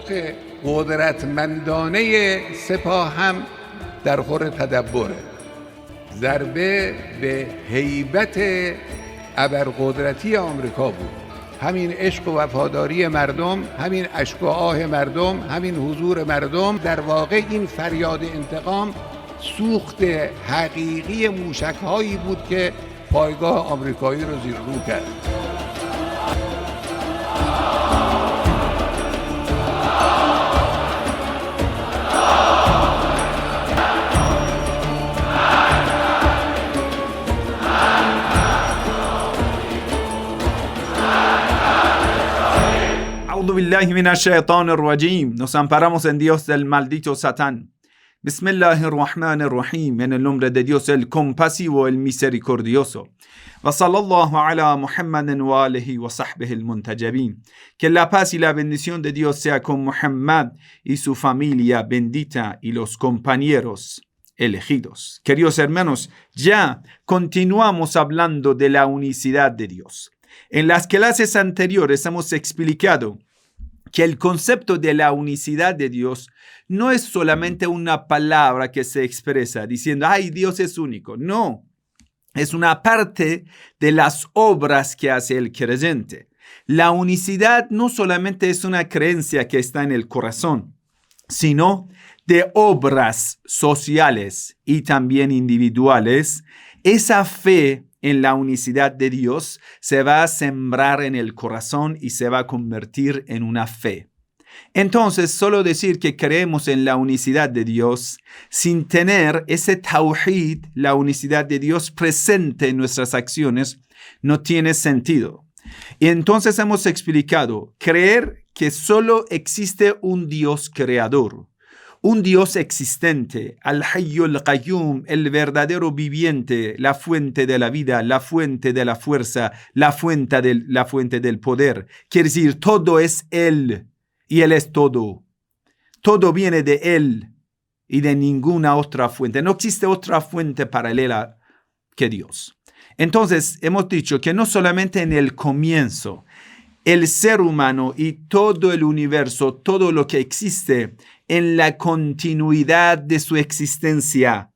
عشق قدرتمندانه سپاه هم در خور تدبره. ضربه به هیبت ابرقدرتی آمریکا بود. همین عشق و وفاداری مردم، همین اشک و آه مردم، همین حضور مردم، در واقع این فریاد انتقام سوخت حقیقی موشک‌هایی بود که پایگاه آمریکایی رو زیر رو کرد. A'udhu billahi minash shaitanir rajim. Nos amparamos en Dios del maldito Satán. Bismillahirrahmanirrahim. En el nombre de Dios el compasivo, el misericordioso. Wa sallallahu ala Muhammadin wa alihi wa sahbihi al muntajabin. Que la paz y la bendición de Dios sea con Muhammad y su familia bendita y los compañeros elegidos. Queridos hermanos, ya continuamos hablando de la unicidad de Dios. En las clases anteriores hemos explicado que el concepto de la unicidad de Dios no es solamente una palabra que se expresa diciendo, ay, Dios es único. No, es una parte de las obras que hace el creyente. La unicidad no solamente es una creencia que está en el corazón, sino de obras sociales y también individuales. Esa fe en la unicidad de Dios se va a sembrar en el corazón y se va a convertir en una fe. Entonces, solo decir que creemos en la unicidad de Dios sin tener ese tawhid, la unicidad de Dios presente en nuestras acciones, no tiene sentido. Y entonces hemos explicado, creer que solo existe un Dios creador, un Dios existente, Al-Hayyul Qayyum, el verdadero viviente, la fuente de la vida, la fuente de la fuerza, la fuente del poder. Quiere decir, todo es Él y Él es todo. Todo viene de Él y de ninguna otra fuente. No existe otra fuente paralela que Dios. Entonces, hemos dicho que no solamente en el comienzo, el ser humano y todo el universo, todo lo que existe en la continuidad de su existencia,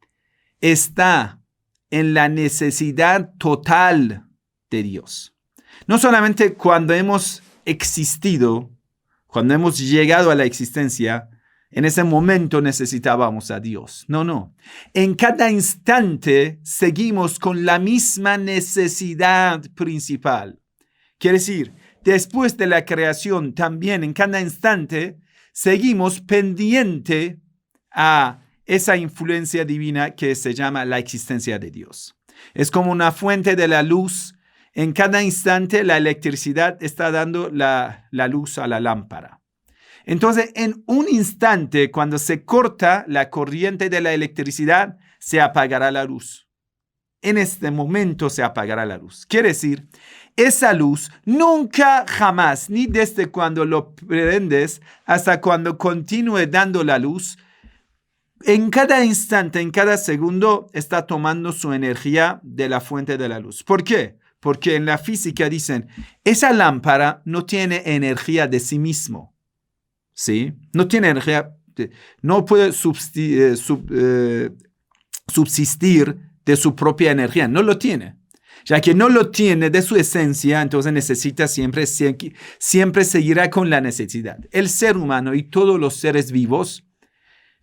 está en la necesidad total de Dios. No solamente cuando hemos existido, cuando hemos llegado a la existencia, en ese momento necesitábamos a Dios. No. En cada instante seguimos con la misma necesidad principal. Quiere decir, después de la creación, también en cada instante, seguimos pendiente a esa influencia divina que se llama la existencia de Dios. Es como una fuente de la luz. En cada instante la electricidad está dando la luz a la lámpara. Entonces, en un instante, cuando se corta la corriente de la electricidad, se apagará la luz. En este momento se apagará la luz. Quiere decir, esa luz nunca jamás, ni desde cuando lo prendes hasta cuando continúe dando la luz, en cada instante, en cada segundo, está tomando su energía de la fuente de la luz. ¿Por qué? Porque en la física dicen, esa lámpara no tiene energía de sí mismo. ¿Sí? No tiene energía, no puede subsistir de su propia energía, no lo tiene. Ya que no lo tiene de su esencia, entonces necesita siempre seguirá con la necesidad. El ser humano y todos los seres vivos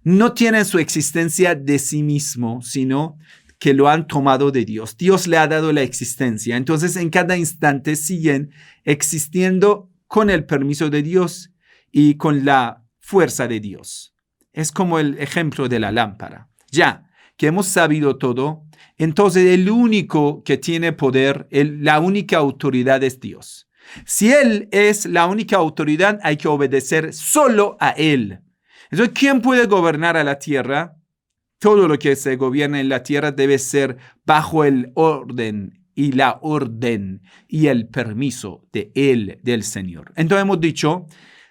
no tienen su existencia de sí mismo, sino que lo han tomado de Dios. Dios le ha dado la existencia. Entonces en cada instante siguen existiendo con el permiso de Dios y con la fuerza de Dios. Es como el ejemplo de la lámpara. Ya que hemos sabido todo, entonces el único que tiene poder, la única autoridad es Dios. Si Él es la única autoridad, hay que obedecer solo a Él. Entonces, ¿quién puede gobernar a la tierra? Todo lo que se gobierna en la tierra debe ser bajo el orden y la orden y el permiso de Él, del Señor. Entonces hemos dicho,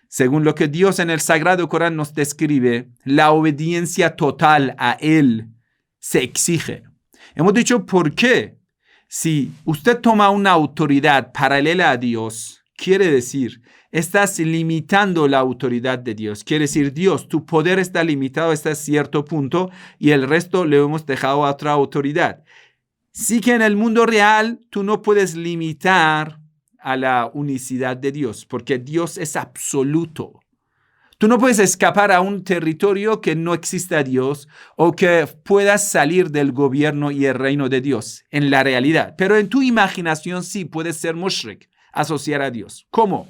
según lo que Dios en el Sagrado Corán nos describe, la obediencia total a Él se exige. Hemos dicho, ¿por qué? Si usted toma una autoridad paralela a Dios, quiere decir, estás limitando la autoridad de Dios. Quiere decir, Dios, tu poder está limitado hasta cierto punto y el resto le hemos dejado a otra autoridad. Sí que en el mundo real tú no puedes limitar a la unicidad de Dios, porque Dios es absoluto. Tú no puedes escapar a un territorio que no exista Dios o que puedas salir del gobierno y el reino de Dios en la realidad. Pero en tu imaginación sí puedes ser mushrik, asociar a Dios. ¿Cómo?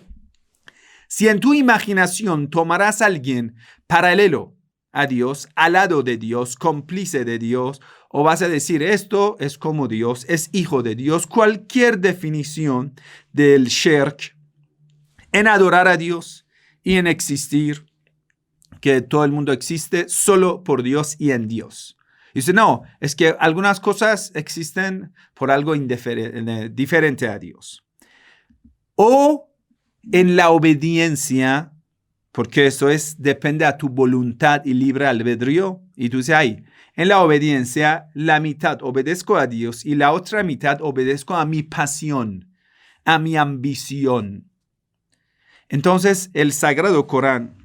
Si en tu imaginación tomarás a alguien paralelo a Dios, al lado de Dios, cómplice de Dios, o vas a decir esto es como Dios, es hijo de Dios, cualquier definición del shirk en adorar a Dios y en existir, que todo el mundo existe solo por Dios y en Dios. Y dice, no, es que algunas cosas existen por algo diferente a Dios. O en la obediencia, porque eso depende a tu voluntad y libre albedrío. Y tú dices, ahí, en la obediencia, la mitad obedezco a Dios y la otra mitad obedezco a mi pasión, a mi ambición. Entonces, el Sagrado Corán,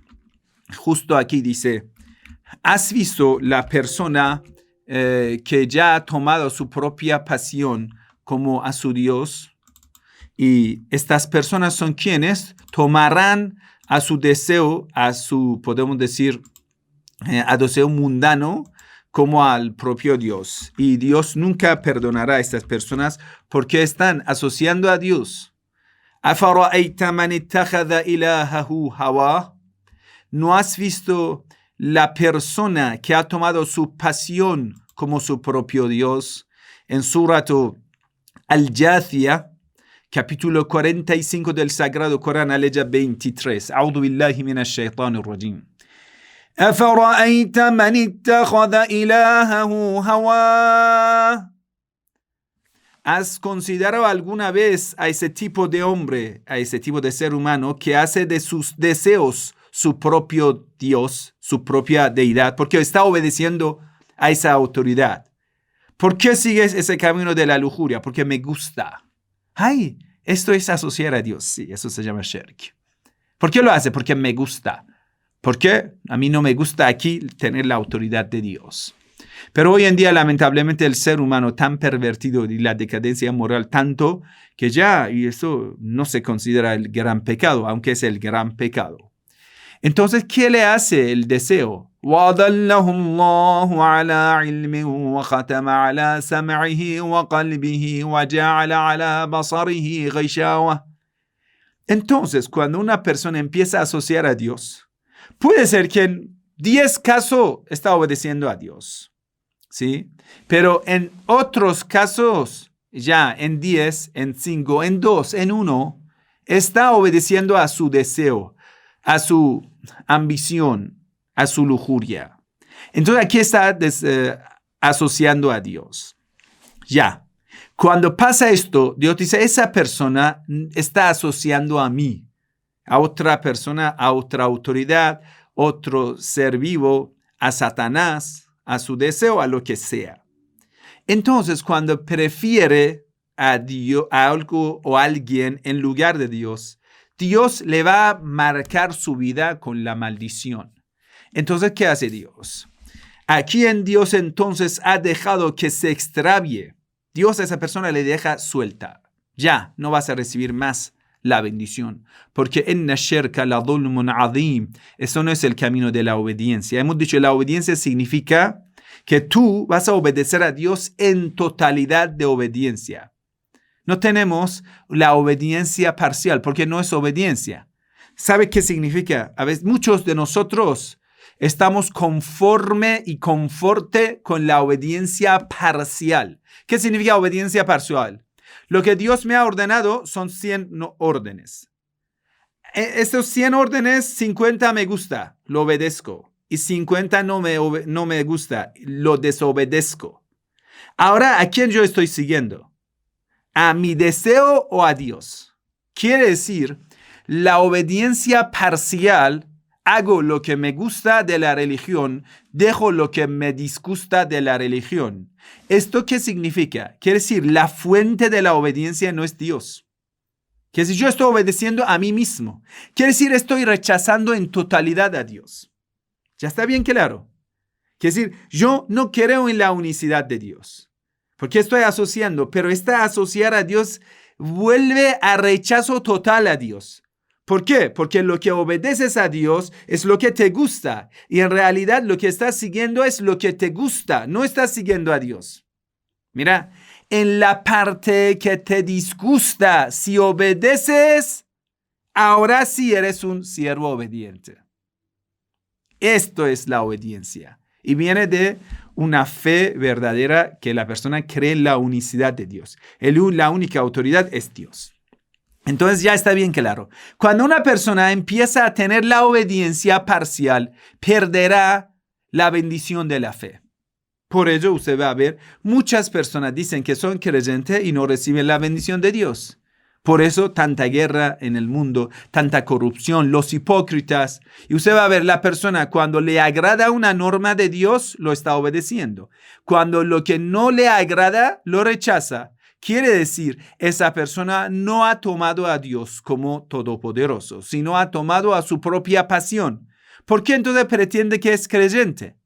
justo aquí dice, ¿has visto la persona que ya ha tomado su propia pasión como a su Dios? Y estas personas son quienes tomarán a su deseo, podemos decir, a deseo mundano, como al propio Dios. Y Dios nunca perdonará a estas personas porque están asociando a Dios. أَفَرَأَيْتَ مَنِ اتَّخَذَ إِلَهَهُ هَوَاهُ. ¿No has visto la persona que ha tomado su pasión como su propio Dios? En Suratu Al-Jathiyah, capítulo 45 del Sagrado Corán, aleya 23. A'udhu billahi minash shaitanir rajim. أَفَرَأَيْتَ مَنِ اتَّخَذَ إِلَهَهُ هَوَاهُ. ¿Has considerado alguna vez a ese tipo de hombre, a ese tipo de ser humano que hace de sus deseos su propio Dios, su propia deidad, porque está obedeciendo a esa autoridad? ¿Por qué sigues ese camino de la lujuria? Porque me gusta. Ay, esto es asociar a Dios. Sí, eso se llama shirk. ¿Por qué lo hace? Porque me gusta. Porque a mí no me gusta aquí tener la autoridad de Dios. Pero hoy en día, lamentablemente, el ser humano tan pervertido y la decadencia moral tanto que ya, y eso no se considera el gran pecado, aunque es el gran pecado. Entonces, ¿qué le hace el deseo? وَأَضَلَّهُ اللَّهُ عَلَىٰ عِلْمٍ وَخَتَمَ عَلَىٰ سَمْعِهِ وَقَلْبِهِ وَجَعَلَ عَلَىٰ بَصَرِهِ غِشَاوَةً. Entonces, cuando una persona empieza a asociar a Dios, puede ser que en 10 casos está obedeciendo a Dios, ¿sí? Pero en otros casos, ya en 10, en 5, en 2, en 1, está obedeciendo a su deseo, a su ambición, a su lujuria. Entonces aquí está asociando a Dios. Ya, cuando pasa esto, Dios dice, esa persona está asociando a mí, a otra persona, a otra autoridad, otro ser vivo, a Satanás, a su deseo, a lo que sea. Entonces, cuando prefiere a Dios, a algo o a alguien en lugar de Dios, Dios le va a marcar su vida con la maldición. Entonces, ¿qué hace Dios? Aquí en Dios entonces ha dejado que se extravíe. Dios a esa persona le deja suelta. Ya, no vas a recibir más la bendición. Porque inna shirka la dhulmun azim. Eso no es el camino de la obediencia. Hemos dicho, la obediencia significa que tú vas a obedecer a Dios en totalidad de obediencia. No tenemos la obediencia parcial, porque no es obediencia. ¿Sabe qué significa? A veces muchos de nosotros estamos conforme y conforte con la obediencia parcial. ¿Qué significa obediencia parcial? Lo que Dios me ha ordenado son 100 órdenes. Estos 100 órdenes, 50 me gusta, lo obedezco. Y 50 no me gusta, lo desobedezco. Ahora, ¿a quién yo estoy siguiendo? ¿A mi deseo o a Dios? Quiere decir, la obediencia parcial, hago lo que me gusta de la religión, dejo lo que me disgusta de la religión. ¿Esto qué significa? Quiere decir, la fuente de la obediencia no es Dios. Que si yo estoy obedeciendo a mí mismo, quiere decir estoy rechazando en totalidad a Dios. ¿Ya está bien claro? Quiere decir, yo no creo en la unicidad de Dios. Porque estoy asociando, pero esta asociar a Dios vuelve a rechazo total a Dios. ¿Por qué? Porque lo que obedeces a Dios es lo que te gusta. Y en realidad lo que estás siguiendo es lo que te gusta. No estás siguiendo a Dios. Mira, en la parte que te disgusta, si obedeces, ahora sí eres un siervo obediente. Esto es la obediencia. Y viene de una fe verdadera que la persona cree en la unicidad de Dios. La única autoridad es Dios. Entonces ya está bien claro. Cuando una persona empieza a tener la obediencia parcial, perderá la bendición de la fe. Por ello usted va a ver, muchas personas dicen que son creyentes y no reciben la bendición de Dios. Por eso tanta guerra en el mundo, tanta corrupción, los hipócritas. Y usted va a ver, la persona cuando le agrada una norma de Dios, lo está obedeciendo. Cuando lo que no le agrada, lo rechaza. Quiere decir, esa persona no ha tomado a Dios como todopoderoso, sino ha tomado a su propia pasión. ¿Por qué entonces pretende que es creyente?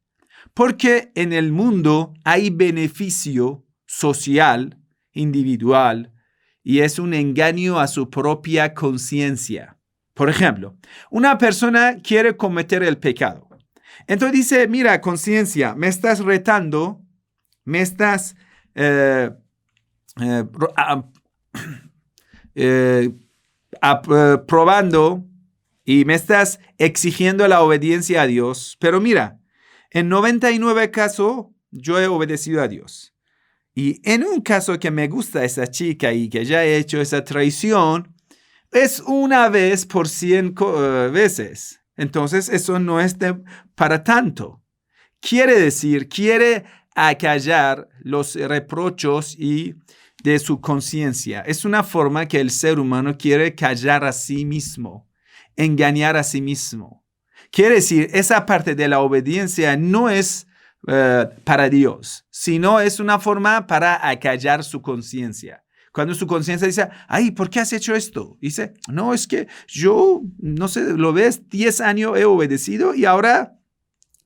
Porque en el mundo hay beneficio social, individual, y es un engaño a su propia conciencia. Por ejemplo, una persona quiere cometer el pecado. Entonces dice, mira, conciencia, me estás retando, me estás probando y me estás exigiendo la obediencia a Dios. Pero mira, en 99 casos yo he obedecido a Dios. Y en un caso que me gusta esa chica y que ya he hecho esa traición, es una vez por 100 veces. Entonces eso no es para tanto. Quiere decir, quiere acallar los reprochos y de su conciencia. Es una forma que el ser humano quiere callar a sí mismo, engañar a sí mismo. Quiere decir, esa parte de la obediencia no es para Dios, sino es una forma para acallar su conciencia. Cuando su conciencia dice, ay, ¿por qué has hecho esto? Dice, no, es que yo, no sé, lo ves, 10 años he obedecido y ahora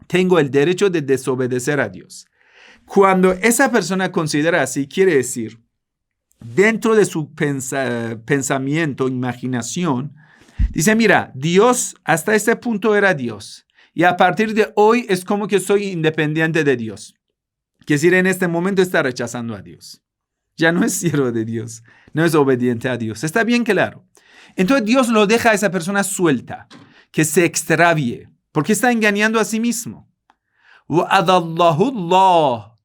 tengo el derecho de desobedecer a Dios. Cuando esa persona considera así, quiere decir, dentro de su pensamiento, imaginación, dice, mira, Dios hasta este punto era Dios. Y a partir de hoy es como que soy independiente de Dios. Quiere decir, en este momento está rechazando a Dios. Ya no es siervo de Dios, no es obediente a Dios. Está bien claro. Entonces Dios lo deja a esa persona suelta, que se extravíe, porque está engañando a sí mismo.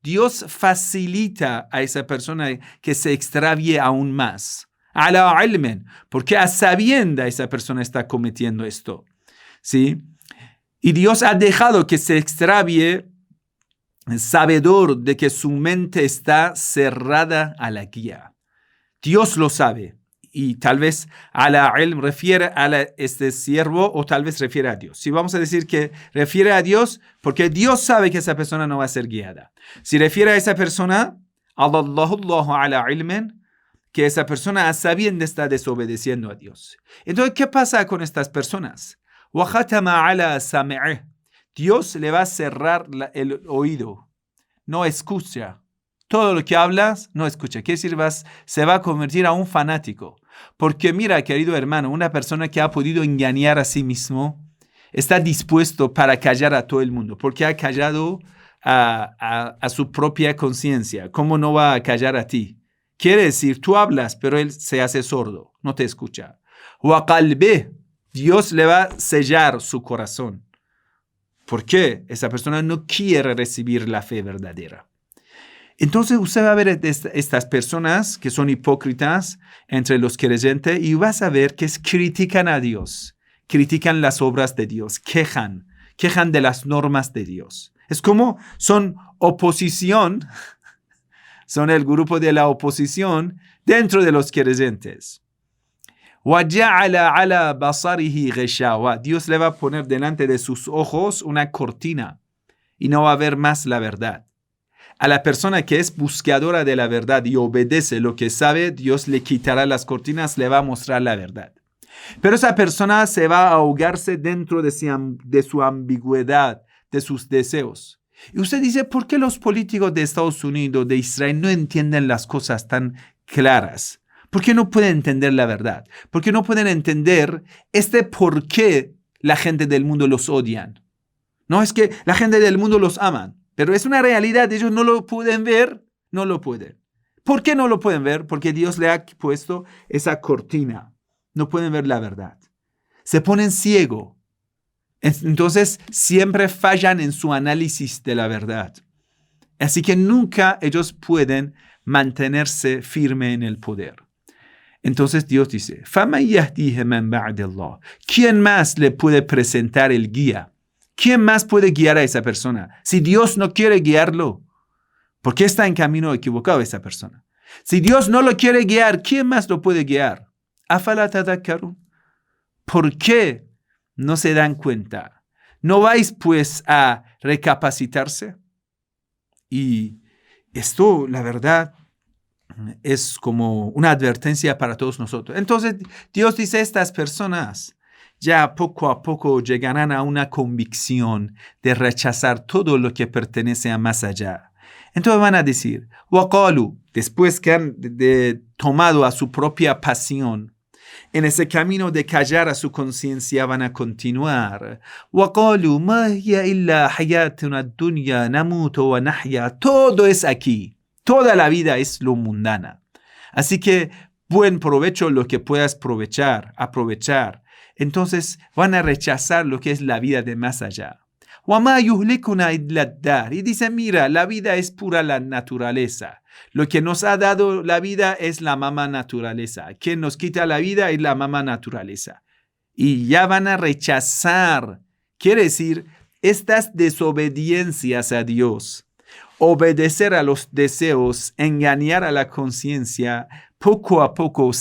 Dios facilita a esa persona que se extravíe aún más. Ala ilmen, porque a sabienda esa persona está cometiendo esto. ¿Sí? Y Dios ha dejado que se extravíe sabedor de que su mente está cerrada a la guía. Dios lo sabe. Y tal vez a la ilm refiere a este siervo o tal vez refiere a Dios. Si vamos a decir que refiere a Dios, porque Dios sabe que esa persona no va a ser guiada. Si refiere a esa persona, Allahu ala ilmen, que esa persona a sabiendas está desobedeciendo a Dios. Entonces, ¿qué pasa con estas personas? Dios le va a cerrar el oído. No escucha. Todo lo que hablas, no escucha. Quiere decir, se va a convertir a un fanático. Porque mira, querido hermano, una persona que ha podido engañar a sí mismo está dispuesto para callar a todo el mundo. Porque ha callado a su propia conciencia. ¿Cómo no va a callar a ti? Quiere decir, tú hablas, pero él se hace sordo. No te escucha. Dios le va a sellar su corazón. ¿Por qué? Esa persona no quiere recibir la fe verdadera. Entonces usted va a ver estas personas que son hipócritas entre los creyentes y vas a ver que critican a Dios, critican las obras de Dios, quejan de las normas de Dios. Es como son oposición, son el grupo de la oposición dentro de los creyentes. Dios le va a poner delante de sus ojos una cortina y no va a ver más la verdad. A la persona que es buscadora de la verdad y obedece lo que sabe, Dios le quitará las cortinas, le va a mostrar la verdad. Pero esa persona se va a ahogarse dentro de su ambigüedad, de sus deseos. Y usted dice, ¿por qué los políticos de Estados Unidos, de Israel, no entienden las cosas tan claras? ¿Por qué no pueden entender la verdad? ¿Por qué no pueden entender por qué la gente del mundo los odian? No es que la gente del mundo los aman, pero es una realidad, ellos no lo pueden ver, no lo pueden. ¿Por qué no lo pueden ver? Porque Dios le ha puesto esa cortina. No pueden ver la verdad. Se ponen ciegos. Entonces siempre fallan en su análisis de la verdad. Así que nunca ellos pueden mantenerse firme en el poder. Entonces Dios dice, فَمَنْ يَهْدِيهِ مَنْ بَعْدَ اللَّهِ. ¿Quién más le puede presentar el guía? ¿Quién más puede guiar a esa persona? Si Dios no quiere guiarlo, ¿por qué está en camino equivocado esa persona? Si Dios no lo quiere guiar, ¿quién más lo puede guiar? أَفَلَا تَذَكَّرُونَ. ¿Por qué no se dan cuenta? ¿No vais pues a recapacitarse? Y esto, la verdad, es como una advertencia para todos nosotros. Entonces, Dios dice, estas personas ya poco a poco llegarán a una convicción de rechazar todo lo que pertenece a más allá. Entonces van a decir, وَقَالُوا, después que han tomado a su propia pasión, en ese camino de callar a su conciencia van a continuar. وَقَالُوا مَا هِيَ إِلَّا حَيَاتُنَا الدُّنْيَا نَمُوتُ وَنَحْيَا. Todo es aquí. Toda la vida es lo mundana. Así que buen provecho lo que puedas aprovechar. Entonces van a rechazar lo que es la vida de más allá. وَمَا يُهْلِكُنَا إِلَّا الدَّهْرُ. Y dice, mira, la vida es pura la naturaleza. Lo que nos ha dado la vida es la mamá naturaleza. Quien nos quita la vida es la mamá naturaleza. Y ya van a rechazar. Quiere decir, estas desobediencias a Dios, obedecer a los deseos, engañar a la conciencia, poco a poco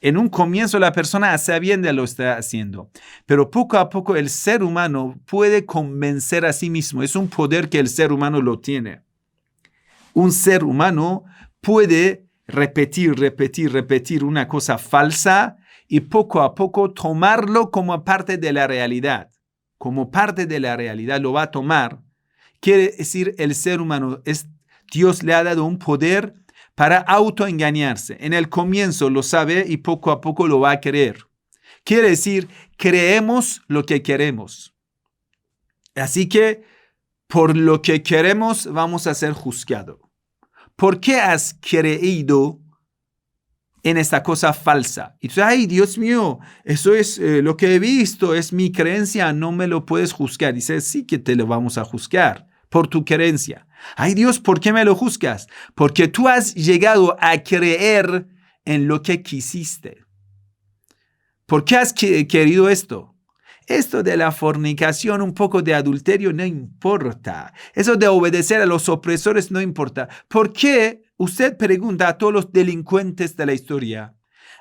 en un comienzo la persona sabiendo lo está haciendo, pero poco a poco el ser humano puede convencer a sí mismo. Es un poder que el ser humano lo tiene. Un ser humano puede repetir una cosa falsa y poco a poco tomarlo como parte de la realidad. Como parte de la realidad lo va a tomar. Quiere decir, el ser humano, Dios le ha dado un poder para autoengañarse. En el comienzo lo sabe y poco a poco lo va a creer. Quiere decir, creemos lo que queremos. Así que, por lo que queremos, vamos a ser juzgados. ¿Por qué has creído en esta cosa falsa? Y tú dices, ay, Dios mío, eso es lo que he visto, es mi creencia, no me lo puedes juzgar. Dice, sí que te lo vamos a juzgar por tu creencia. Ay, Dios, ¿por qué me lo juzgas? Porque tú has llegado a creer en lo que quisiste. ¿Por qué has querido esto? Esto de la fornicación, un poco de adulterio, no importa. Eso de obedecer a los opresores no importa. ¿Por qué usted pregunta a todos los delincuentes de la historia,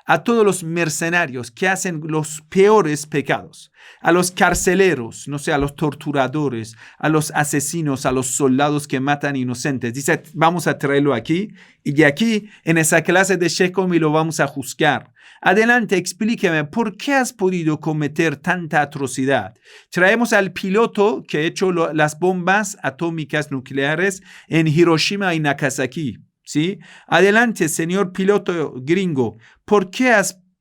a todos los mercenarios que hacen los peores pecados, a los carceleros, no sé, a los torturadores, a los asesinos, a los soldados que matan inocentes? Dice, vamos a traerlo aquí y de aquí en esa clase de Shechem y lo vamos a juzgar. Adelante, explíqueme, ¿por qué has podido cometer tanta atrocidad? Traemos al piloto que ha hecho las bombas atómicas nucleares en Hiroshima y Nagasaki. ¿Sí? Adelante, señor piloto gringo,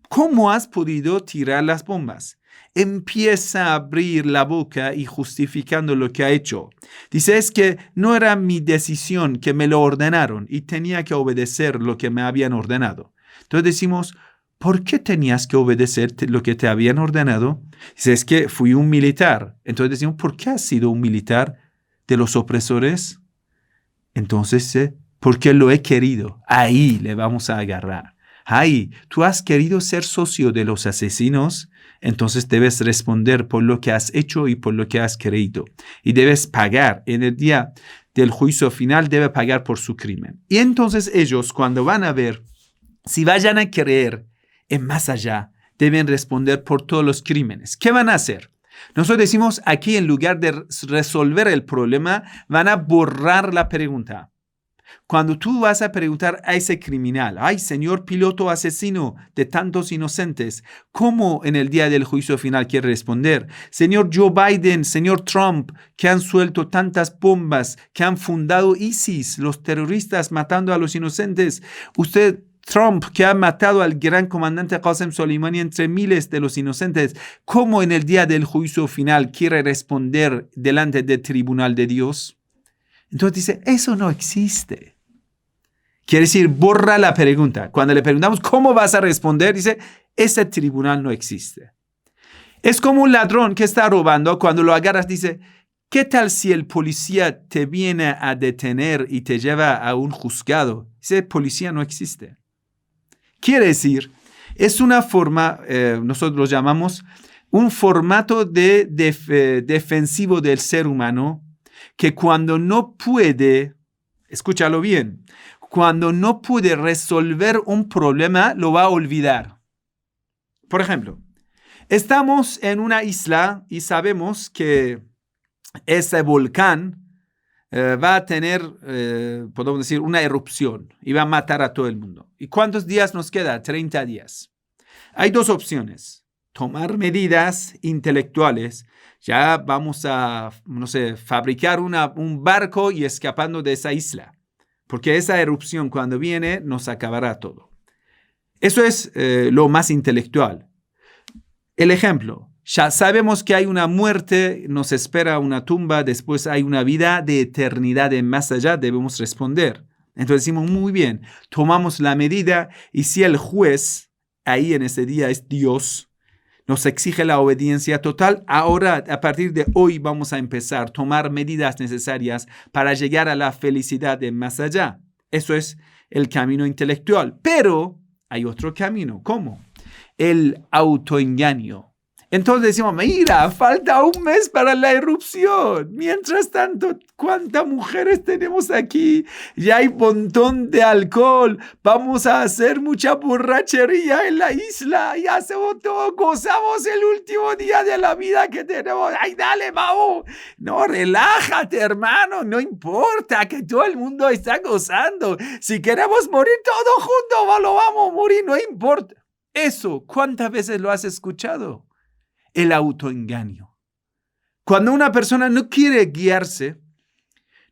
¿cómo has podido tirar las bombas? Empieza a abrir la boca y justificando lo que ha hecho. Dice, es que no era mi decisión, que me lo ordenaron y tenía que obedecer lo que me habían ordenado. Entonces decimos, ¿por qué tenías que obedecer lo que te habían ordenado? Dice, es que fui un militar. Entonces decimos, ¿por qué has sido un militar de los opresores? Entonces, porque lo he querido. Ahí le vamos a agarrar. Ahí, tú has querido ser socio de los asesinos, entonces debes responder por lo que has hecho y por lo que has creído. Y debes pagar. En el día del juicio final, debe pagar por su crimen. Y entonces ellos, cuando van a ver, si vayan a creer en más allá, deben responder por todos los crímenes. ¿Qué van a hacer? Nosotros decimos aquí, en lugar de resolver el problema, van a borrar la pregunta. Cuando tú vas a preguntar a ese criminal, ay, señor piloto asesino de tantos inocentes, ¿cómo en el día del juicio final quiere responder? Señor Joe Biden, señor Trump, que han suelto tantas bombas, que han fundado ISIS, los terroristas matando a los inocentes. Usted, Trump, que ha matado al gran comandante Qasem Soleimani entre miles de los inocentes, ¿cómo en el día del juicio final quiere responder delante del tribunal de Dios? Entonces dice, eso no existe. Quiere decir, borra la pregunta. Cuando le preguntamos, ¿cómo vas a responder? Dice, ese tribunal no existe. Es como un ladrón que está robando. Cuando lo agarras, dice, ¿qué tal si el policía te viene a detener y te lleva a un juzgado? Dice, policía no existe. Quiere decir, es una forma, nosotros lo llamamos, un formato defensivo del ser humano, que cuando no puede, escúchalo bien, cuando no puede resolver un problema, lo va a olvidar. Por ejemplo, estamos en una isla y sabemos que ese volcán va a tener, podemos decir, una erupción y va a matar a todo el mundo. ¿Y cuántos días nos queda? 30 días. Hay dos opciones. Tomar medidas intelectuales. Ya vamos a, no sé, fabricar un barco y escapando de esa isla. Porque esa erupción cuando viene nos acabará todo. Eso es lo más intelectual. El ejemplo. Ya sabemos que hay una muerte, nos espera una tumba, después hay una vida de eternidad de más allá, debemos responder. Entonces decimos, muy bien, tomamos la medida y si el juez ahí en ese día es Dios, nos exige la obediencia total, ahora a partir de hoy vamos a empezar a tomar medidas necesarias para llegar a la felicidad de más allá. Eso es el camino intelectual. Pero hay otro camino. ¿Cómo? El autoengaño. Entonces decimos, mira, falta un mes para la erupción. Mientras tanto, ¿cuántas mujeres tenemos aquí? Ya hay un montón de alcohol. Vamos a hacer mucha borrachería en la isla. Y hacemos todo, gozamos el último día de la vida que tenemos. ¡Ay, dale, vamos! No, relájate, hermano. No importa que todo el mundo está gozando. Si queremos morir todos juntos, lo vamos a morir, no importa. Eso, ¿cuántas veces lo has escuchado? El autoengaño. Cuando una persona no quiere guiarse,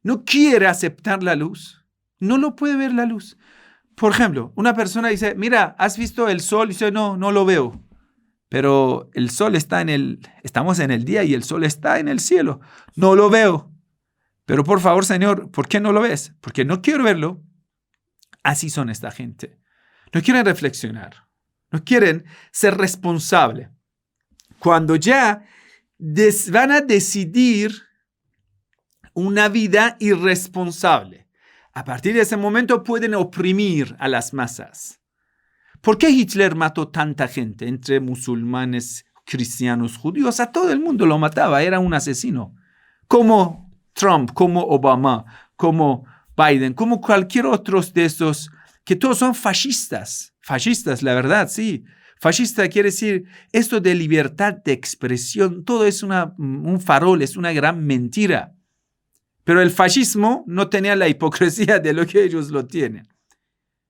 no quiere aceptar la luz, no lo puede ver la luz. Por ejemplo, una persona dice, mira, ¿has visto el sol? Y dice, no lo veo. Pero el sol está estamos en el día y el sol está en el cielo. No lo veo. Pero por favor, Señor, ¿por qué no lo ves? Porque no quiero verlo. Así son esta gente. No quieren reflexionar. No quieren ser responsables. Cuando ya van a decidir una vida irresponsable, a partir de ese momento pueden oprimir a las masas. ¿Por qué Hitler mató tanta gente entre musulmanes, cristianos, judíos? A todo el mundo lo mataba, era un asesino. Como Trump, como Obama, como Biden, como cualquier otro de estos, que todos son fascistas. Fascistas, la verdad, sí. Fascista quiere decir esto de libertad de expresión, todo es un farol, es una gran mentira. Pero el fascismo no tenía la hipocresía de lo que ellos lo tienen.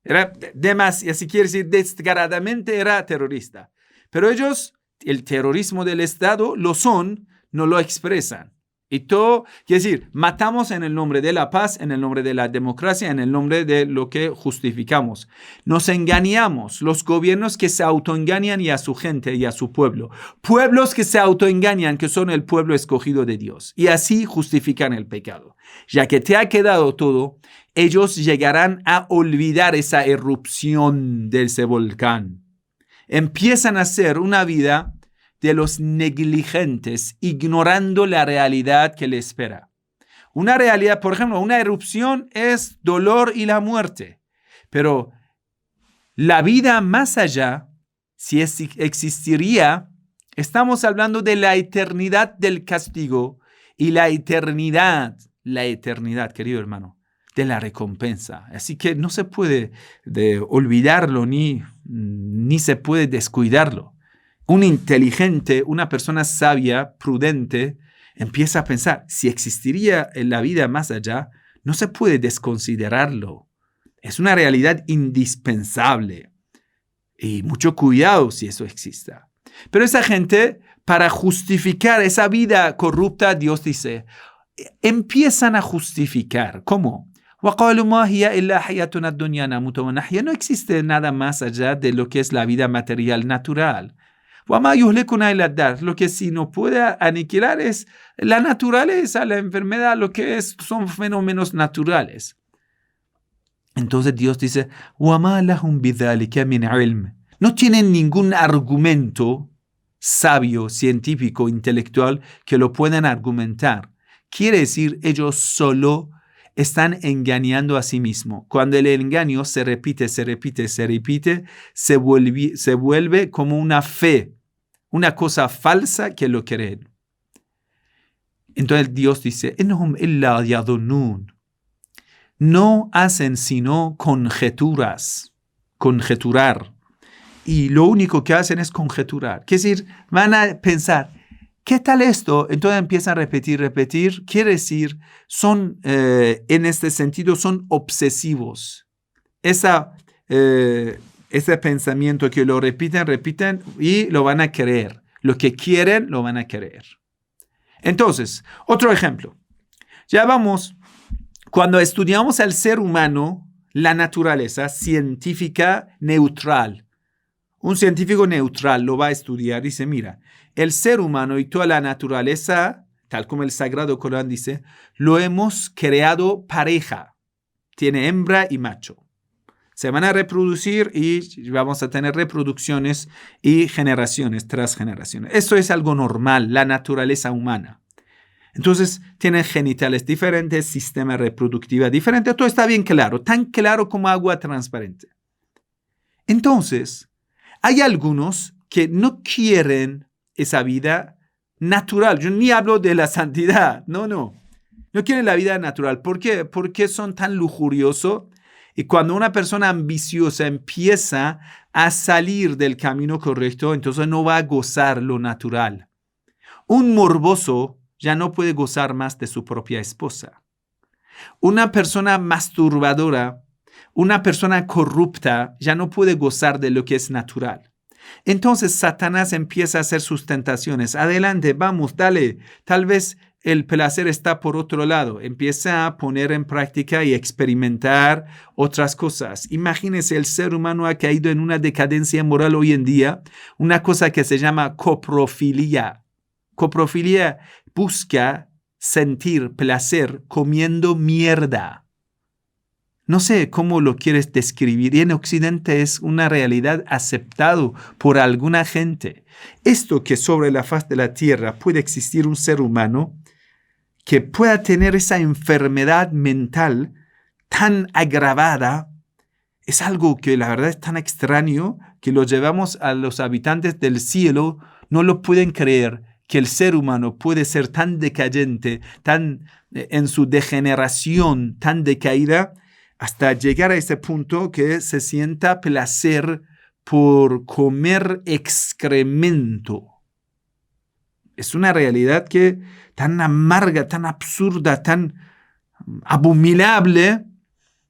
Era demasiado, así quiere decir, descaradamente era terrorista. Pero ellos, el terrorismo del Estado, lo son, no lo expresan. Y todo, quiere decir, matamos en el nombre de la paz, en el nombre de la democracia, en el nombre de lo que justificamos. Nos engañamos, los gobiernos que se autoengañan y a su gente y a su pueblo. Pueblos que se autoengañan, que son el pueblo escogido de Dios. Y así justifican el pecado. Ya que te ha quedado todo, ellos llegarán a olvidar esa erupción de ese volcán. Empiezan a hacer una vida de los negligentes, ignorando la realidad que les espera. Una realidad, por ejemplo, una erupción es dolor y la muerte. Pero la vida más allá, si existiría, estamos hablando de la eternidad del castigo y la eternidad, querido hermano, de la recompensa. Así que no se puede olvidarlo ni se puede descuidarlo. Un inteligente, una persona sabia, prudente, empieza a pensar, si existiría en la vida más allá, no se puede desconsiderarlo. Es una realidad indispensable. Y mucho cuidado si eso exista. Pero esa gente, para justificar esa vida corrupta, Dios dice, empiezan a justificar. ¿Cómo? No existe nada más allá de lo que es la vida material natural. Lo que sí no puede aniquilar es la naturaleza, la enfermedad, lo que son fenómenos naturales. Entonces Dios dice, no tienen ningún argumento sabio, científico, intelectual que lo puedan argumentar. Quiere decir, ellos solo están engañando a sí mismos. Cuando el engaño se repite, se vuelve como una fe, una cosa falsa que lo creen. Entonces Dios dice, no hacen sino conjeturar. Y lo único que hacen es conjeturar. Quiere decir, van a pensar, ¿qué tal esto? Entonces empiezan a repetir. Quiere decir, en este sentido, son obsesivos. Ese pensamiento que lo repiten y lo van a creer. Lo que quieren, lo van a creer. Entonces, otro ejemplo. Ya vamos, cuando estudiamos al ser humano, la naturaleza científica neutral, un científico neutral lo va a estudiar y dice, mira, el ser humano y toda la naturaleza, tal como el Sagrado Corán dice, lo hemos creado pareja. Tiene hembra y macho. Se van a reproducir y vamos a tener reproducciones y generaciones tras generaciones. Esto es algo normal, la naturaleza humana. Entonces, tienen genitales diferentes, sistema reproductivo diferente, todo está bien claro, tan claro como agua transparente. Entonces, hay algunos que no quieren esa vida natural. Yo ni hablo de la santidad, no quieren la vida natural. ¿Por qué? Porque son tan lujuriosos. Y cuando una persona ambiciosa empieza a salir del camino correcto, entonces no va a gozar lo natural. Un morboso ya no puede gozar más de su propia esposa. Una persona masturbadora, una persona corrupta, ya no puede gozar de lo que es natural. Entonces Satanás empieza a hacer sus tentaciones. Adelante, vamos, dale. Tal vez el placer está por otro lado. Empieza a poner en práctica y experimentar otras cosas. Imagínense, el ser humano ha caído en una decadencia moral hoy en día, una cosa que se llama coprofilia. Coprofilia busca sentir placer comiendo mierda. No sé cómo lo quieres describir. Y en Occidente es una realidad aceptado por alguna gente. Esto que sobre la faz de la tierra puede existir un ser humano que pueda tener esa enfermedad mental tan agravada, es algo que la verdad es tan extraño que lo llevamos a los habitantes del cielo, no lo pueden creer. Que el ser humano puede ser tan decadente, tan en su degeneración, tan decaída, hasta llegar a ese punto que se sienta placer por comer excremento. Es una realidad que tan amarga, tan absurda, tan abominable,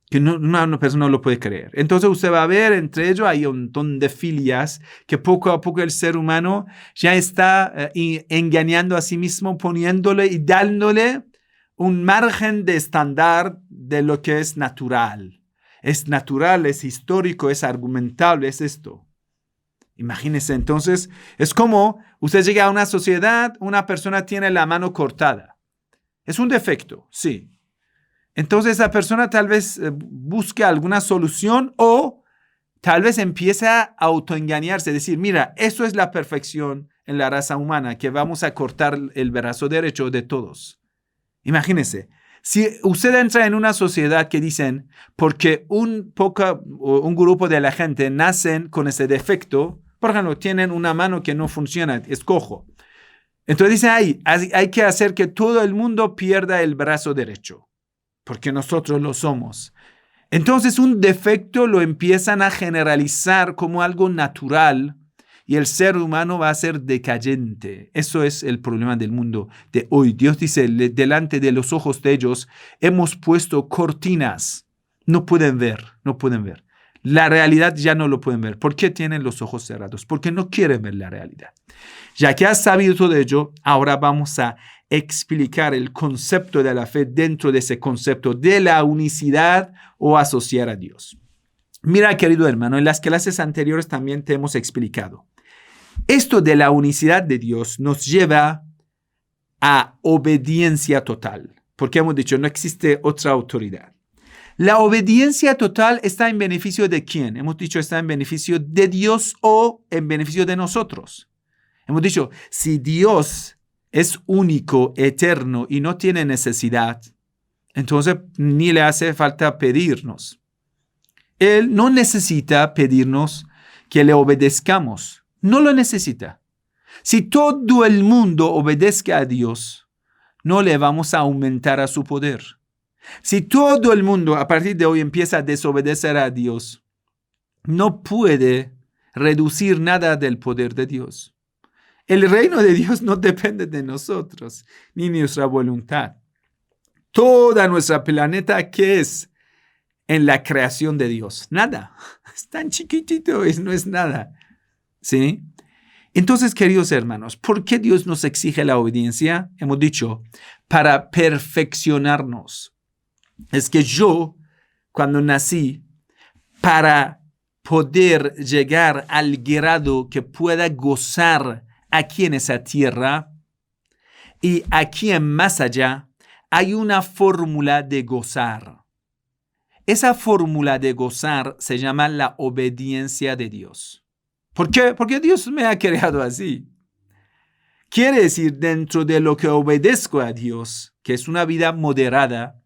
que una persona no lo puede creer. Entonces usted va a ver, entre ellos hay un montón de filias que poco a poco el ser humano ya está engañando a sí mismo, poniéndole y dándole un margen de estándar de lo que es natural. Es natural, es histórico, es argumentable, es esto. Imagínese, entonces, es como usted llega a una sociedad, una persona tiene la mano cortada. Es un defecto, sí. Entonces esa persona tal vez busque alguna solución o tal vez empiece a autoengañarse, decir, mira, eso es la perfección en la raza humana, que vamos a cortar el brazo derecho de todos. Imagínese, si usted entra en una sociedad que dicen, porque un grupo de la gente nacen con ese defecto, por ejemplo, tienen una mano que no funciona, es cojo. Entonces dice, hay que hacer que todo el mundo pierda el brazo derecho. Porque nosotros lo somos. Entonces un defecto lo empiezan a generalizar como algo natural y el ser humano va a ser decayente. Eso es el problema del mundo de hoy. Dios dice, delante de los ojos de ellos hemos puesto cortinas. No pueden ver. La realidad ya no lo pueden ver. ¿Por qué tienen los ojos cerrados? Porque no quieren ver la realidad. Ya que has sabido todo ello, ahora vamos a explicar el concepto de la fe dentro de ese concepto de la unicidad o asociar a Dios. Mira, querido hermano, en las clases anteriores también te hemos explicado. Esto de la unicidad de Dios nos lleva a obediencia total, porque hemos dicho, no existe otra autoridad. La obediencia total está en beneficio de ¿quién? Hemos dicho, está en beneficio de Dios o en beneficio de nosotros. Hemos dicho, si Dios es único, eterno y no tiene necesidad, entonces ni le hace falta pedirnos. Él no necesita pedirnos que le obedezcamos. No lo necesita. Si todo el mundo obedezca a Dios, no le vamos a aumentar a su poder. Si todo el mundo a partir de hoy empieza a desobedecer a Dios, no puede reducir nada del poder de Dios. El reino de Dios no depende de nosotros, ni nuestra voluntad. Toda nuestra planeta, ¿qué es? En la creación de Dios. Nada. Es tan chiquitito, no es nada. ¿Sí? Entonces, queridos hermanos, ¿por qué Dios nos exige la obediencia? Hemos dicho, para perfeccionarnos. Es que yo, cuando nací, para poder llegar al grado que pueda gozar aquí en esa tierra y aquí en más allá, hay una fórmula de gozar. Esa fórmula de gozar se llama la obediencia de Dios. ¿Por qué? Porque Dios me ha creado así. Quiere decir, dentro de lo que obedezco a Dios, que es una vida moderada,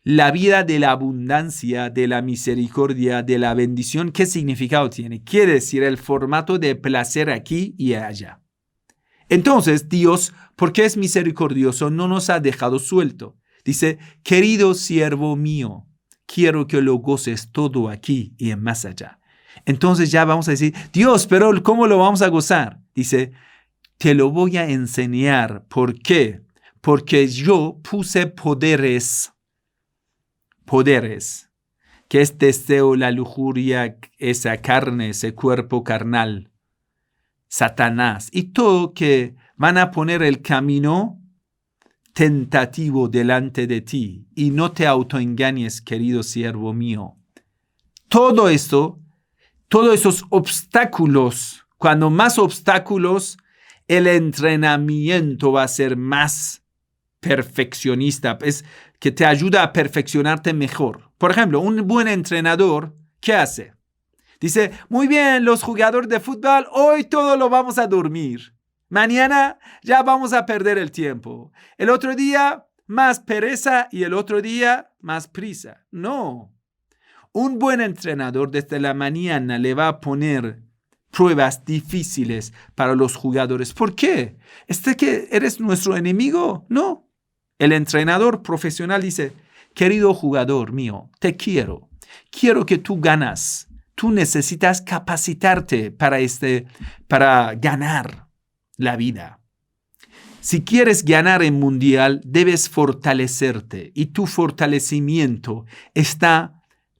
la vida de la abundancia, de la misericordia, de la bendición, ¿qué significado tiene? Quiere decir el formato de placer aquí y allá. Entonces, Dios, porque es misericordioso, no nos ha dejado suelto. Dice, querido siervo mío, quiero que lo goces todo aquí y en más allá. Entonces ya vamos a decir, Dios, pero ¿cómo lo vamos a gozar? Dice, te lo voy a enseñar. ¿Por qué? Porque yo puse poderes, que es deseo, la lujuria, esa carne, ese cuerpo carnal, Satanás, y todo que van a poner el camino tentativo delante de ti, y no te autoengañes, querido siervo mío. Todo esto, todos esos obstáculos, cuando más obstáculos, el entrenamiento va a ser más perfeccionista, es que te ayuda a perfeccionarte mejor. Por ejemplo, un buen entrenador, ¿qué hace? Dice, muy bien, los jugadores de fútbol, hoy todo lo vamos a dormir. Mañana ya vamos a perder el tiempo. El otro día más pereza y el otro día más prisa. No. Un buen entrenador desde la mañana le va a poner pruebas difíciles para los jugadores. ¿Por qué? ¿Es que eres nuestro enemigo? No. El entrenador profesional dice, querido jugador mío, te quiero. Quiero que tú ganas. Tú necesitas capacitarte para ganar la vida. Si quieres ganar en mundial, debes fortalecerte. Y tu fortalecimiento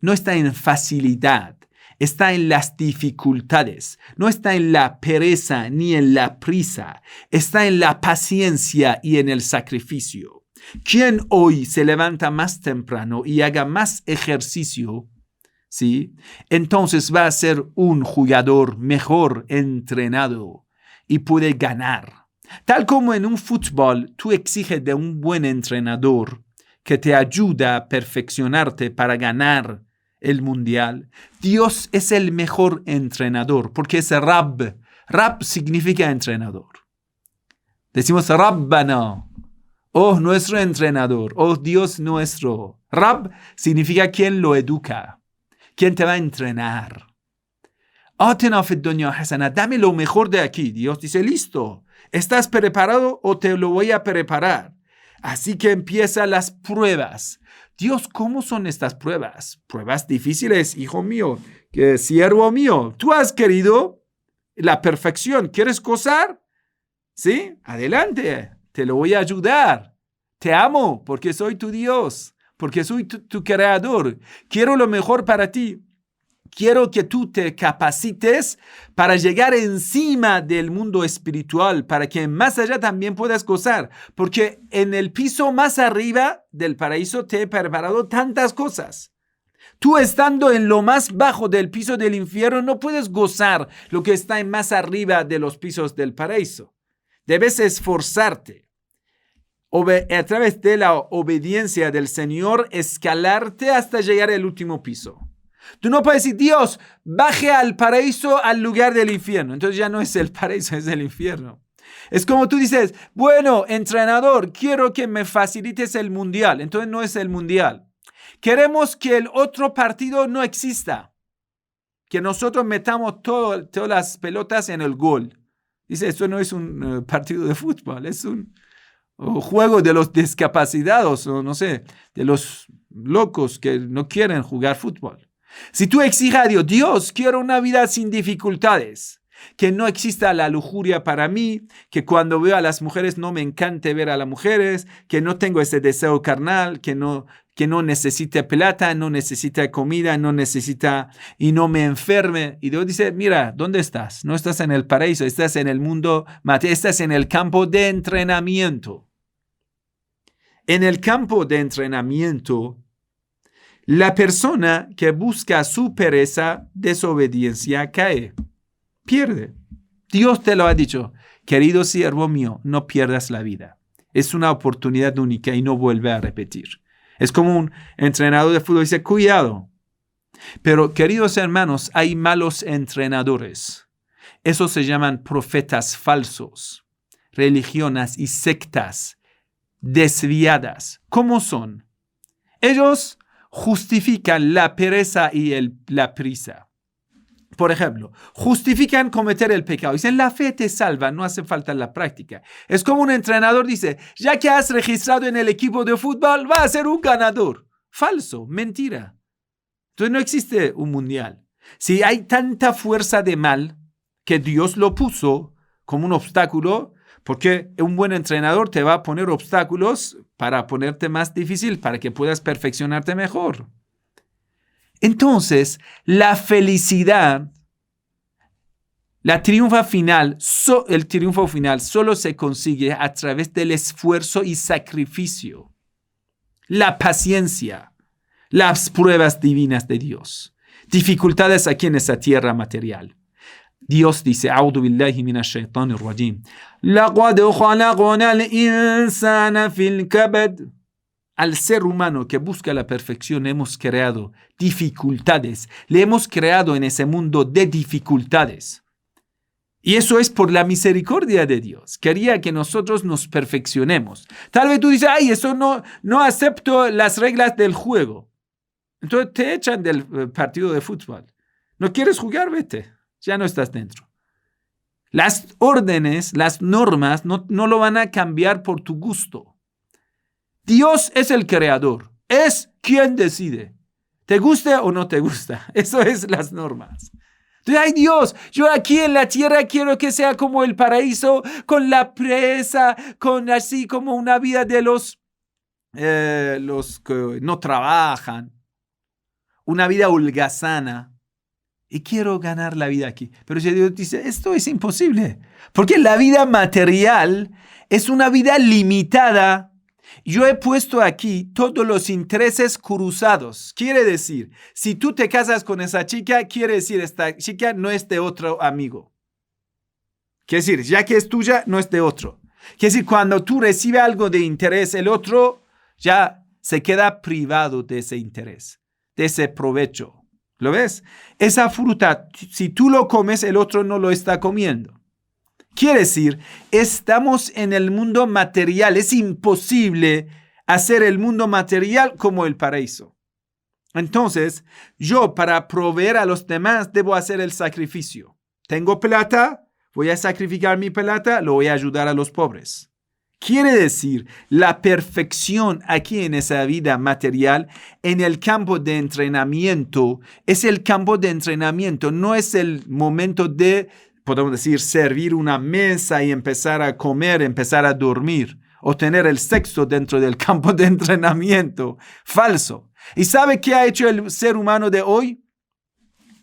no está en facilidad, está en las dificultades, no está en la pereza ni en la prisa, está en la paciencia y en el sacrificio. Quien hoy se levanta más temprano y haga más ejercicio, ¿sí? Entonces va a ser un jugador mejor entrenado y puede ganar. Tal como en un fútbol, tú exiges de un buen entrenador que te ayuda a perfeccionarte para ganar el mundial. Dios es el mejor entrenador porque es Rab. Rab significa entrenador. Decimos Rabbana. Oh, nuestro entrenador. Oh, Dios nuestro. Rab significa quien lo educa. Quien te va a entrenar. Atina fid dunya hasana. Dame lo mejor de aquí. Dios dice, listo. ¿Estás preparado o te lo voy a preparar? Así que empiezan las pruebas. Dios, ¿cómo son estas pruebas? Pruebas difíciles, hijo mío, que siervo mío. Tú has querido la perfección. ¿Quieres gozar? ¿Sí? Adelante, te lo voy a ayudar. Te amo porque soy tu Dios, porque soy tu creador. Quiero lo mejor para ti. Quiero que tú te capacites para llegar encima del mundo espiritual, para que más allá también puedas gozar. Porque en el piso más arriba del paraíso te he preparado tantas cosas. Tú estando en lo más bajo del piso del infierno no puedes gozar lo que está más arriba de los pisos del paraíso. Debes esforzarte a través de la obediencia del Señor, escalarte hasta llegar al último piso. Tú no puedes decir, Dios, baje al paraíso al lugar del infierno. Entonces ya no es el paraíso, es el infierno. Es como tú dices, bueno, entrenador, quiero que me facilites el mundial. Entonces no es el mundial. Queremos que el otro partido no exista. Que nosotros metamos todas las pelotas en el gol. Dice, esto no es un partido de fútbol, es un juego de los discapacitados, o no sé, de los locos que no quieren jugar fútbol. Si tú exiges a Dios, Dios, quiero una vida sin dificultades, que no exista la lujuria para mí, que cuando veo a las mujeres no me encante ver a las mujeres, que no tengo ese deseo carnal, que no necesite plata, no necesita comida, no necesita y no me enferme. Y Dios dice, mira, ¿dónde estás? No estás en el paraíso, estás en el mundo, estás en el campo de entrenamiento. En el campo de entrenamiento, la persona que busca su pereza, desobediencia, cae, pierde. Dios te lo ha dicho, querido siervo mío, no pierdas la vida. Es una oportunidad única y no vuelve a repetir. Es como un entrenador de fútbol dice, cuidado. Pero, queridos hermanos, hay malos entrenadores. Esos se llaman profetas falsos, religiones y sectas desviadas. ¿Cómo son? Ellos justifican la pereza y la prisa. Por ejemplo, justifican cometer el pecado. Dicen, la fe te salva, no hace falta la práctica. Es como un entrenador dice, ya que has registrado en el equipo de fútbol, vas a ser un ganador. Falso, mentira. Entonces no existe un mundial. Si hay tanta fuerza de mal que Dios lo puso como un obstáculo, porque un buen entrenador te va a poner obstáculos para ponerte más difícil, para que puedas perfeccionarte mejor. Entonces, la felicidad, el triunfo final solo se consigue a través del esfuerzo y sacrificio, la paciencia, las pruebas divinas de Dios, dificultades aquí en esa tierra material. Dios dice, A'udhu billahi minash shaitanir rajim. Laqad khalaqna al-insana fil kabad. Al ser humano que busca la perfección hemos creado dificultades. Le hemos creado en ese mundo de dificultades. Y eso es por la misericordia de Dios. Quería que nosotros nos perfeccionemos. Tal vez tú dices, ay, eso no acepto las reglas del juego. Entonces te echan del partido de fútbol. ¿No quieres jugar? Vete. Ya no estás dentro. Las órdenes, las normas no lo van a cambiar por tu gusto. Dios es el creador. Es quien decide. ¿Te gusta o no te gusta? Eso es las normas. Entonces, ay Dios, yo aquí en la tierra quiero que sea como el paraíso, con la presa, con así como una vida de los que no trabajan. Una vida holgazana. Y quiero ganar la vida aquí. Pero si Dios dice, esto es imposible. Porque la vida material es una vida limitada. Yo he puesto aquí todos los intereses cruzados. Quiere decir, si tú te casas con esa chica, quiere decir, esta chica no es de otro amigo. Quiere decir, ya que es tuya, no es de otro. Quiere decir, cuando tú recibes algo de interés, el otro ya se queda privado de ese interés, de ese provecho. ¿Lo ves? Esa fruta, si tú lo comes, el otro no lo está comiendo. Quiere decir, estamos en el mundo material. Es imposible hacer el mundo material como el paraíso. Entonces, yo para proveer a los demás debo hacer el sacrificio. Tengo plata, voy a sacrificar mi plata, lo voy a ayudar a los pobres. Quiere decir, la perfección aquí en esa vida material, en el campo de entrenamiento, es el campo de entrenamiento, no es el momento de podemos decir, servir una mesa y empezar a comer, empezar a dormir, o tener el sexo dentro del campo de entrenamiento. Falso. ¿Y sabe qué ha hecho el ser humano de hoy?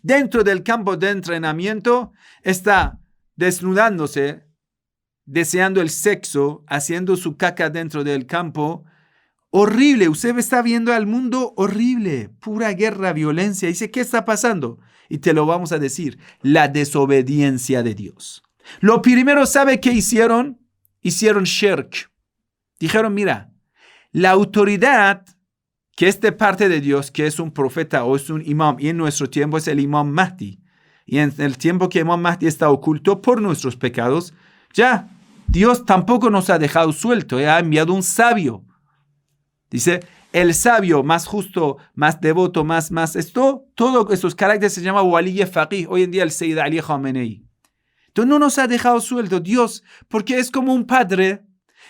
Dentro del campo de entrenamiento está desnudándose, deseando el sexo, haciendo su caca dentro del campo. Horrible, usted está viendo al mundo horrible, pura guerra, violencia. Dice, ¿qué está pasando? Y te lo vamos a decir, la desobediencia de Dios. Lo primero, ¿sabe qué hicieron? Hicieron shirk. Dijeron, mira, la autoridad que es de parte de Dios, que es un profeta o es un imam, y en nuestro tiempo es el imam Mahdi. Y en el tiempo que imam Mahdi está oculto por nuestros pecados, ya, Dios tampoco nos ha dejado suelto, ha enviado un sabio. Dice, el sabio más justo, más devoto, más esto, todos esos caracteres se llama Waliy Faqih, hoy en día el Sayyid Ali Khamenei. Entonces no nos ha dejado suelto Dios, porque es como un padre,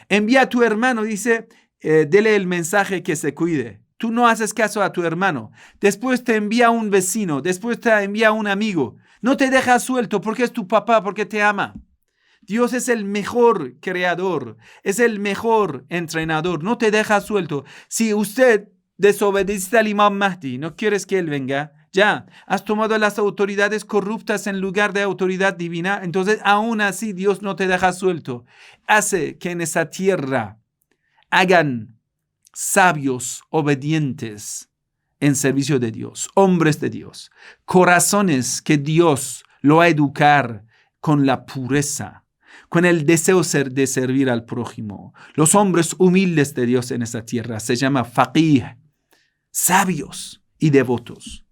envía a tu hermano, dice, dele el mensaje que se cuide. Tú no haces caso a tu hermano, después te envía un vecino, después te envía un amigo, no te deja suelto porque es tu papá, porque te ama. Dios es el mejor creador, es el mejor entrenador, no te deja suelto. Si usted desobedece al imam Mahdi, no quieres que él venga, ya, has tomado a las autoridades corruptas en lugar de autoridad divina, entonces aún así Dios no te deja suelto. Hace que en esa tierra hagan sabios, obedientes en servicio de Dios, hombres de Dios, corazones que Dios lo va a educar con la pureza, con el deseo de servir al prójimo. Los hombres humildes de Dios en esta tierra se llama faqih, sabios y devotos.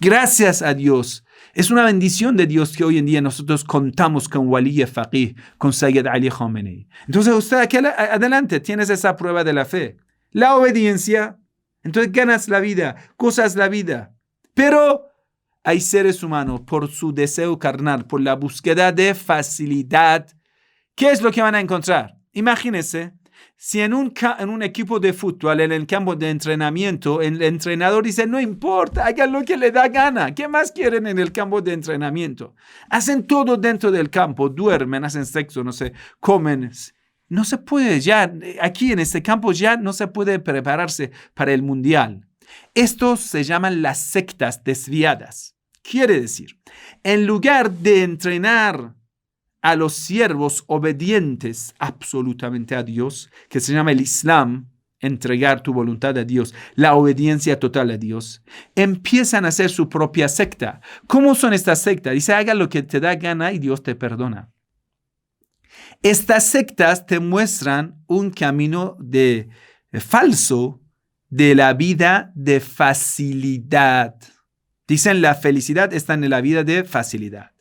Gracias a Dios, es una bendición de Dios que hoy en día nosotros contamos con Waliy Faqih, con Sayyid Ali Khamenei. Entonces usted aquí adelante tienes esa prueba de la fe. La obediencia, entonces ganas la vida, gozas la vida. Pero hay seres humanos por su deseo carnal, por la búsqueda de facilidad. ¿Qué es lo que van a encontrar? Imagínense, si en un equipo de fútbol, en el campo de entrenamiento, el entrenador dice, no importa, hagan lo que le da gana. ¿Qué más quieren en el campo de entrenamiento? Hacen todo dentro del campo, duermen, hacen sexo, no sé, comen. No se puede ya, aquí en este campo ya no se puede prepararse para el mundial. Estos se llaman las sectas desviadas. Quiere decir, en lugar de entrenar a los siervos obedientes absolutamente a Dios, que se llama el Islam, entregar tu voluntad a Dios, la obediencia total a Dios, empiezan a hacer su propia secta. ¿Cómo son estas sectas? Dice, haga lo que te da gana y Dios te perdona. Estas sectas te muestran un camino falso de la vida de facilidad. Dicen la felicidad está en la vida de facilidad.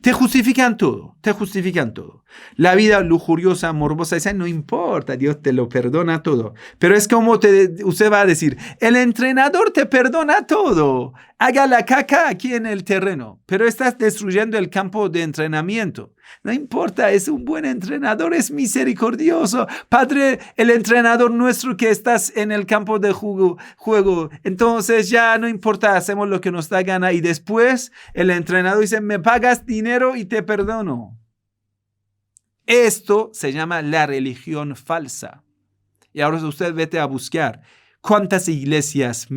Te justifican todo, te justifican todo. La vida lujuriosa, morbosa, esa no importa, Dios te lo perdona todo. Pero es como usted va a decir, el entrenador te perdona todo. Haga la caca aquí en el terreno, pero estás destruyendo el campo de entrenamiento. No importa, es un buen entrenador, es misericordioso. Padre, el entrenador nuestro que estás en el campo de juego. Entonces ya no importa, hacemos lo que nos da gana. Y después el entrenador dice, me pagas dinero y te perdono. Esto se llama la religión falsa. Y ahora usted vete a buscar cuántas iglesias,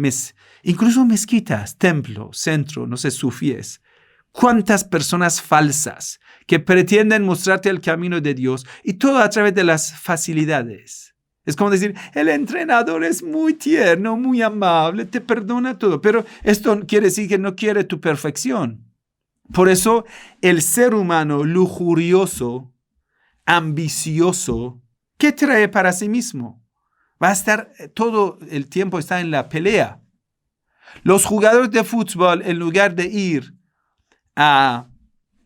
incluso mezquitas, templos, centro, no sé, sufíes. Cuántas personas falsas que pretenden mostrarte el camino de Dios y todo a través de las facilidades. Es como decir, el entrenador es muy tierno, muy amable, te perdona todo. Pero esto quiere decir que no quiere tu perfección. Por eso el ser humano lujurioso, ambicioso, ¿qué trae para sí mismo? Va a estar todo el tiempo está en la pelea. Los jugadores de fútbol, en lugar de ir a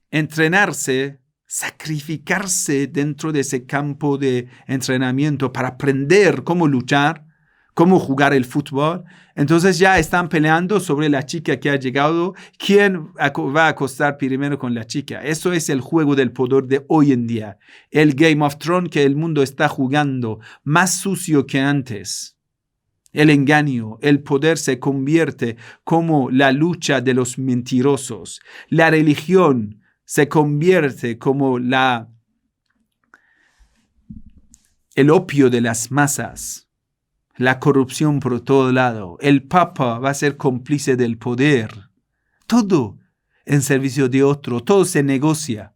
entrenarse, sacrificarse dentro de ese campo de entrenamiento para aprender cómo luchar, cómo jugar el fútbol, entonces ya están peleando sobre la chica que ha llegado, quién va a acostar primero con la chica. Eso es el juego del poder de hoy en día, el Game of Thrones que el mundo está jugando, más sucio que antes. El engaño, el poder se convierte como la lucha de los mentirosos. La religión se convierte como el opio de las masas, la corrupción por todo lado. El Papa va a ser cómplice del poder. Todo en servicio de otro, todo se negocia.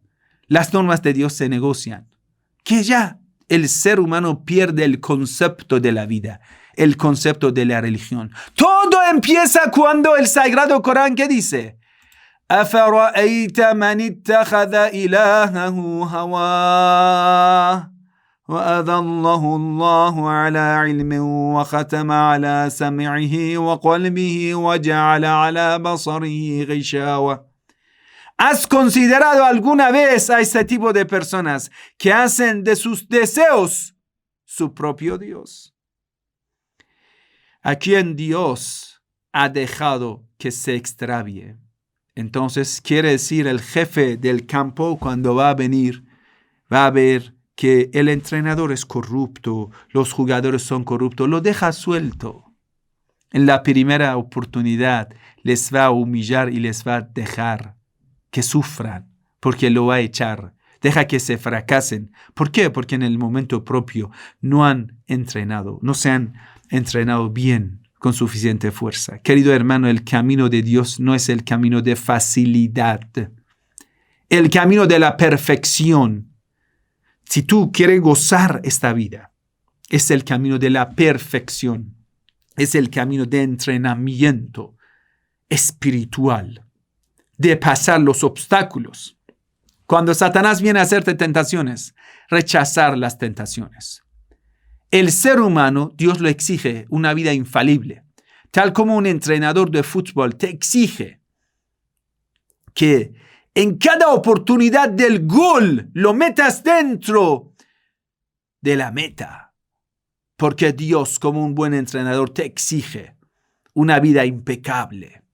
Las normas de Dios se negocian. Que ya el ser humano pierde el concepto de la vida, el concepto de la religión. Todo empieza cuando el Sagrado Corán, ¿qué dice? أَفَرَأَيْتَ مَنِ اتَّخَذَ إِلَهَهُ هَوَاهُ وَأَضَلَّهُ اللَّهُ عَلَى عِلْمٍ وَخَتَمَ عَلَى سَمْعِهِ وَقَلْبِهِ وَجَعَلَ عَلَى بَصَرِهِ غِشَاوَةً. ¿Has considerado alguna vez a este tipo de personas que hacen de sus deseos su propio Dios? A quien Dios ha dejado que se extravíe. Entonces quiere decir el jefe del campo, cuando va a venir, va a ver que el entrenador es corrupto, los jugadores son corruptos, lo deja suelto. En la primera oportunidad les va a humillar y les va a dejar que sufran, porque lo va a echar. Deja que se fracasen. ¿Por qué? Porque en el momento propio no han entrenado, no se han entrenado bien, con suficiente fuerza. Querido hermano, el camino de Dios no es el camino de facilidad. El camino de la perfección. Si tú quieres gozar esta vida, es el camino de la perfección. Es el camino de entrenamiento espiritual, de pasar los obstáculos. Cuando Satanás viene a hacerte tentaciones, rechazar las tentaciones. El ser humano, Dios lo exige una vida infalible. Tal como un entrenador de fútbol te exige que en cada oportunidad del gol lo metas dentro de la meta. Porque Dios, como un buen entrenador, te exige una vida impecable.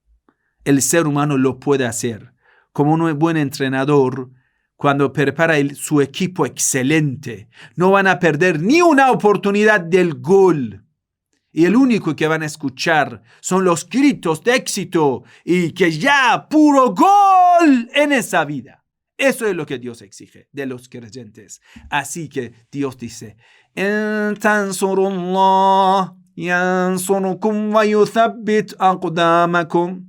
El ser humano lo puede hacer. Como un buen entrenador, cuando prepara su equipo excelente, no van a perder ni una oportunidad del gol. Y el único que van a escuchar son los gritos de éxito y que ya puro gol en esa vida. Eso es lo que Dios exige de los creyentes. Así que Dios dice, إِن تَنْصُرُوا اللَّهَ يَنْصُرْكُمْ وَيُثَبِّتْ أَقْدَامَكُمْ.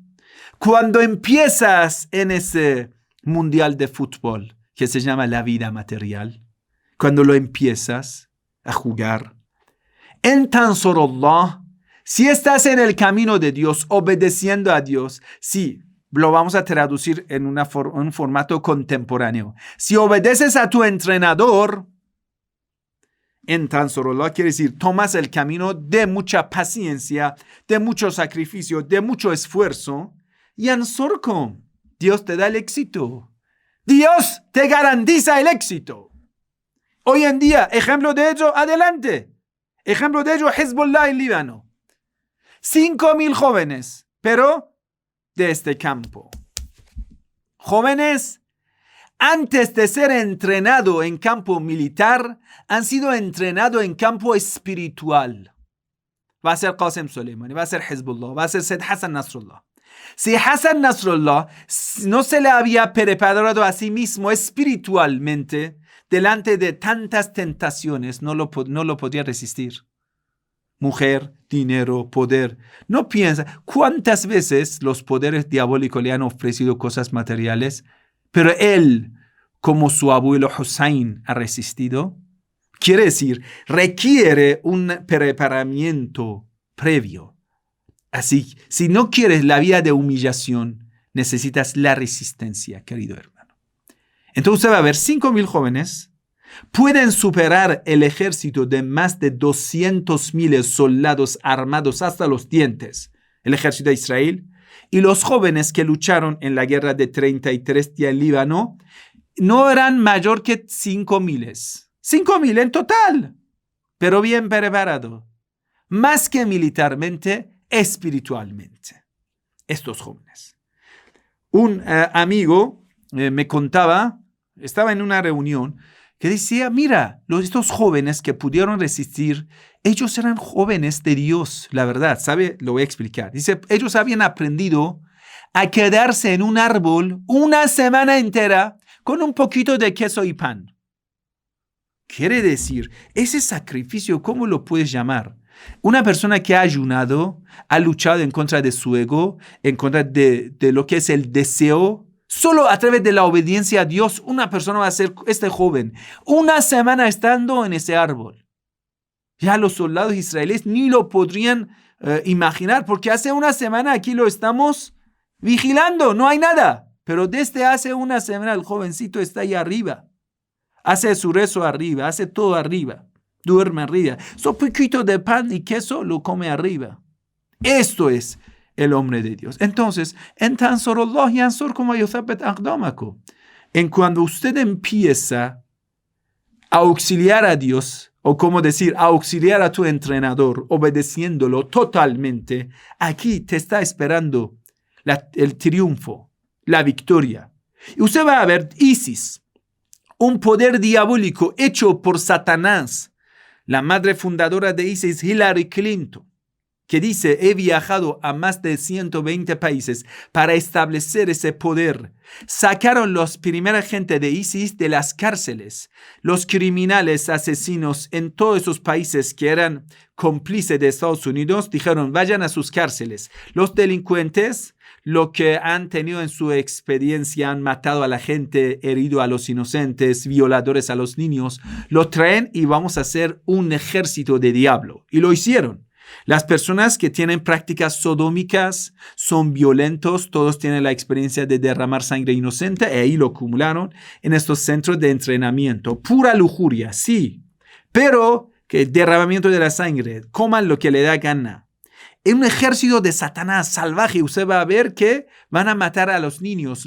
Cuando empiezas en ese mundial de fútbol que se llama la vida material, cuando lo empiezas a jugar, en tansurullah, si estás en el camino de Dios, obedeciendo a Dios, sí, lo vamos a traducir en un formato contemporáneo. Si obedeces a tu entrenador, en tansurullah quiere decir, tomas el camino de mucha paciencia, de mucho sacrificio, de mucho esfuerzo, yansurkum, Dios te da el éxito. Dios te garantiza el éxito. Hoy en día, ejemplo de ello, adelante. Ejemplo de ello, Hezbollah en Líbano. 5,000 jóvenes, pero de este campo. Jóvenes, antes de ser entrenado en campo militar, han sido entrenados en campo espiritual. Va a ser Qasem Soleimani, va a ser Hezbollah, va a ser Said Hassan Nasrallah. Si Hassan Nasrallah no se le había preparado a sí mismo espiritualmente delante de tantas tentaciones, no lo podía resistir. Mujer, dinero, poder. No piensa cuántas veces los poderes diabólicos le han ofrecido cosas materiales, pero él, como su abuelo Hussein, ha resistido. Quiere decir, requiere un preparamiento previo. Así, si no quieres la vida de humillación, necesitas la resistencia, querido hermano. Entonces usted va a ver, 5,000 jóvenes pueden superar el ejército de más de 200,000 soldados armados hasta los dientes, el ejército de Israel, y los jóvenes que lucharon en la guerra de 33 días en Líbano no eran mayor que 5,000. 5,000 en total, pero bien preparados, más que militarmente, espiritualmente. Estos jóvenes. Un amigo me contaba, estaba en una reunión, que decía, mira, estos jóvenes que pudieron resistir, ellos eran jóvenes de Dios, la verdad, ¿sabe? Lo voy a explicar. Dice, ellos habían aprendido a quedarse en un árbol una semana entera con un poquito de queso y pan. Quiere decir, ese sacrificio, ¿cómo lo puedes llamar? Una persona que ha ayunado, ha luchado en contra de su ego, en contra de lo que es el deseo. Solo a través de la obediencia a Dios, una persona va a ser este joven. Una semana estando en ese árbol. Ya los soldados israelíes ni lo podrían imaginar, porque hace una semana aquí lo estamos vigilando, no hay nada. Pero desde hace una semana el jovencito está ahí arriba. Hace su rezo arriba, hace todo arriba. Duerme arriba. So poquito de pan y queso lo come arriba. Esto es el hombre de Dios. Entonces, en cuando usted empieza a auxiliar a Dios, o como decir, a auxiliar a tu entrenador, obedeciéndolo totalmente, aquí te está esperando el triunfo, la victoria. Y usted va a ver Isis, un poder diabólico hecho por Satanás. La madre fundadora de ISIS, Hillary Clinton, que dice, he viajado a más de 120 países para establecer ese poder. Sacaron los primeros gente de ISIS de las cárceles. Los criminales asesinos en todos esos países que eran cómplices de Estados Unidos, dijeron, vayan a sus cárceles. Los delincuentes, lo que han tenido en su experiencia, han matado a la gente, herido a los inocentes, violadores a los niños, lo traen y vamos a hacer un ejército de diablo. Y lo hicieron. Las personas que tienen prácticas sodómicas son violentos, todos tienen la experiencia de derramar sangre inocente, y ahí lo acumularon en estos centros de entrenamiento. Pura lujuria, sí, pero que derramamiento de la sangre, coman lo que le da gana. En un ejército de Satanás salvaje, usted va a ver que van a matar a los niños.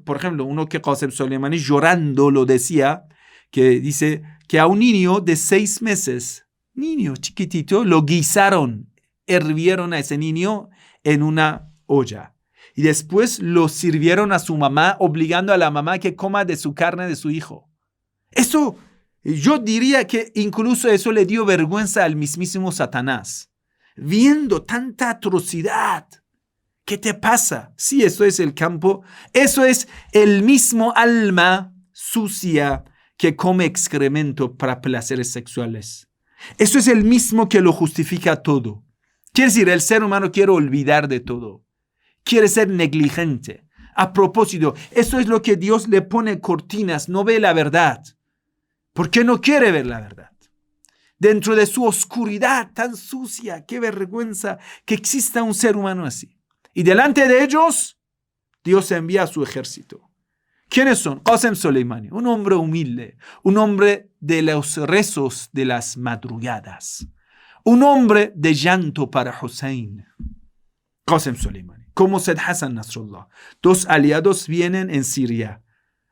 Por ejemplo, uno que Qasem Soleimani llorando lo decía, que dice que a un niño de 6 meses, niño chiquitito, lo guisaron, hervieron a ese niño en una olla. Y después lo sirvieron a su mamá, obligando a la mamá que coma de su carne de su hijo. Eso, yo diría que incluso eso le dio vergüenza al mismísimo Satanás. Viendo tanta atrocidad, ¿qué te pasa? Sí, eso es el campo, eso es el mismo alma sucia que come excremento para placeres sexuales. Eso es el mismo que lo justifica todo. Quiere decir, el ser humano quiere olvidar de todo. Quiere ser negligente. A propósito, eso es lo que Dios le pone cortinas, no ve la verdad. Porque no quiere ver la verdad. Dentro de su oscuridad tan sucia, qué vergüenza que exista un ser humano así. Y delante de ellos, Dios envía a su ejército. ¿Quiénes son? Qasem Soleimani, un hombre humilde, un hombre de los rezos de las madrugadas, un hombre de llanto para Hussein. Qasem Soleimani, como Said Hassan Nasrallah. 2 aliados vienen en Siria,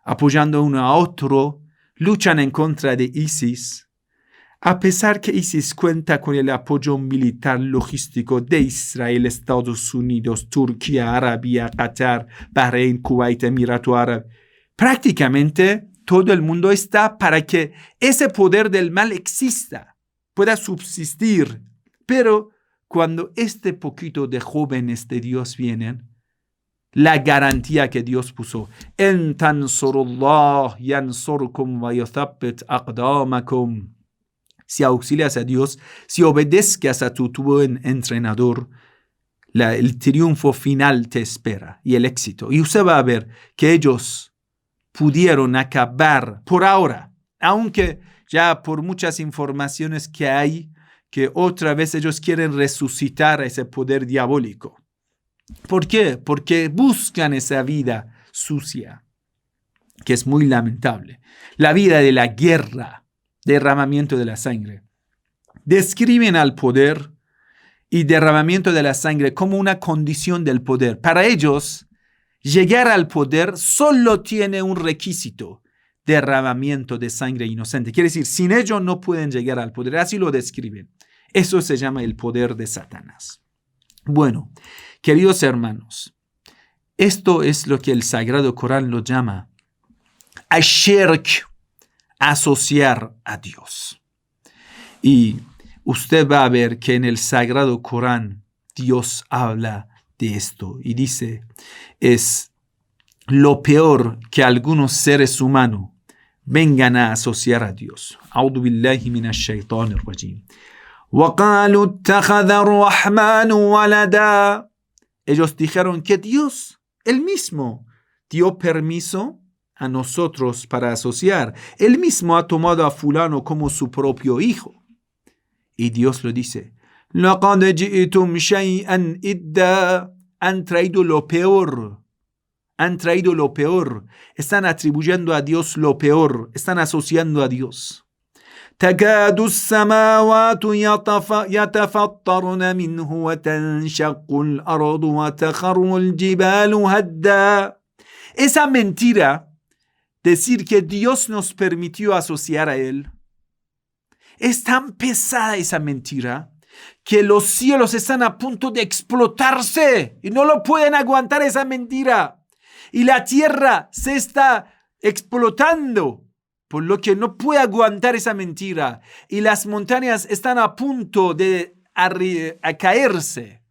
apoyando uno a otro, luchan en contra de ISIS. A pesar que ISIS cuenta con el apoyo militar logístico de Israel, Estados Unidos, Turquía, Arabia, Qatar, Bahrein, Kuwait, Emirato Árabe, prácticamente todo el mundo está para que ese poder del mal exista, pueda subsistir. Pero cuando este poquito de jóvenes de Dios vienen, la garantía que Dios puso, en tansurullah yansurkum wa yuthabbit aqdamakum. Si auxilias a Dios, si obedezcas a tu buen entrenador, el triunfo final te espera y el éxito. Y usted va a ver que ellos pudieron acabar por ahora, aunque ya por muchas informaciones que hay, que otra vez ellos quieren resucitar ese poder diabólico. ¿Por qué? Porque buscan esa vida sucia, que es muy lamentable. La vida de la guerra, derramamiento de la sangre. Describen al poder y derramamiento de la sangre como una condición del poder. Para ellos, llegar al poder solo tiene un requisito: derramamiento de sangre inocente. Quiere decir, sin ello no pueden llegar al poder. Así lo describen. Eso se llama el poder de Satanás. Bueno, queridos hermanos, esto es lo que el Sagrado Corán lo llama ashirk, asociar a Dios. Y usted va a ver que en el Sagrado Corán Dios habla de esto y dice, es lo peor que algunos seres humanos vengan a asociar a Dios. A'udhu billahi minash shaitanir rajim. وَقَالُوا اتَّخَذَ الرَّحْمَنُ وَلَدًا. Ellos dijeron que Dios, Él mismo, dio permiso a nosotros para asociar. Él mismo ha tomado a fulano como su propio hijo. Y Dios lo dice, لَقَدْ جِئْتُمْ شَيْئًا إِدًّا. Han traído lo peor. Han traído lo peor. Están atribuyendo a Dios lo peor. Están asociando a Dios. تكاد السماوات يتفطرن منه وتنشق الأرض وتخر الجبال هدا. Esa mentira, decir que Dios nos permitió asociar a Él, es tan pesada esa mentira que los cielos están a punto de explotarse y no lo pueden aguantar esa mentira. Y la tierra se está explotando, por lo que no puede aguantar esa mentira. Y las montañas están a punto de caerse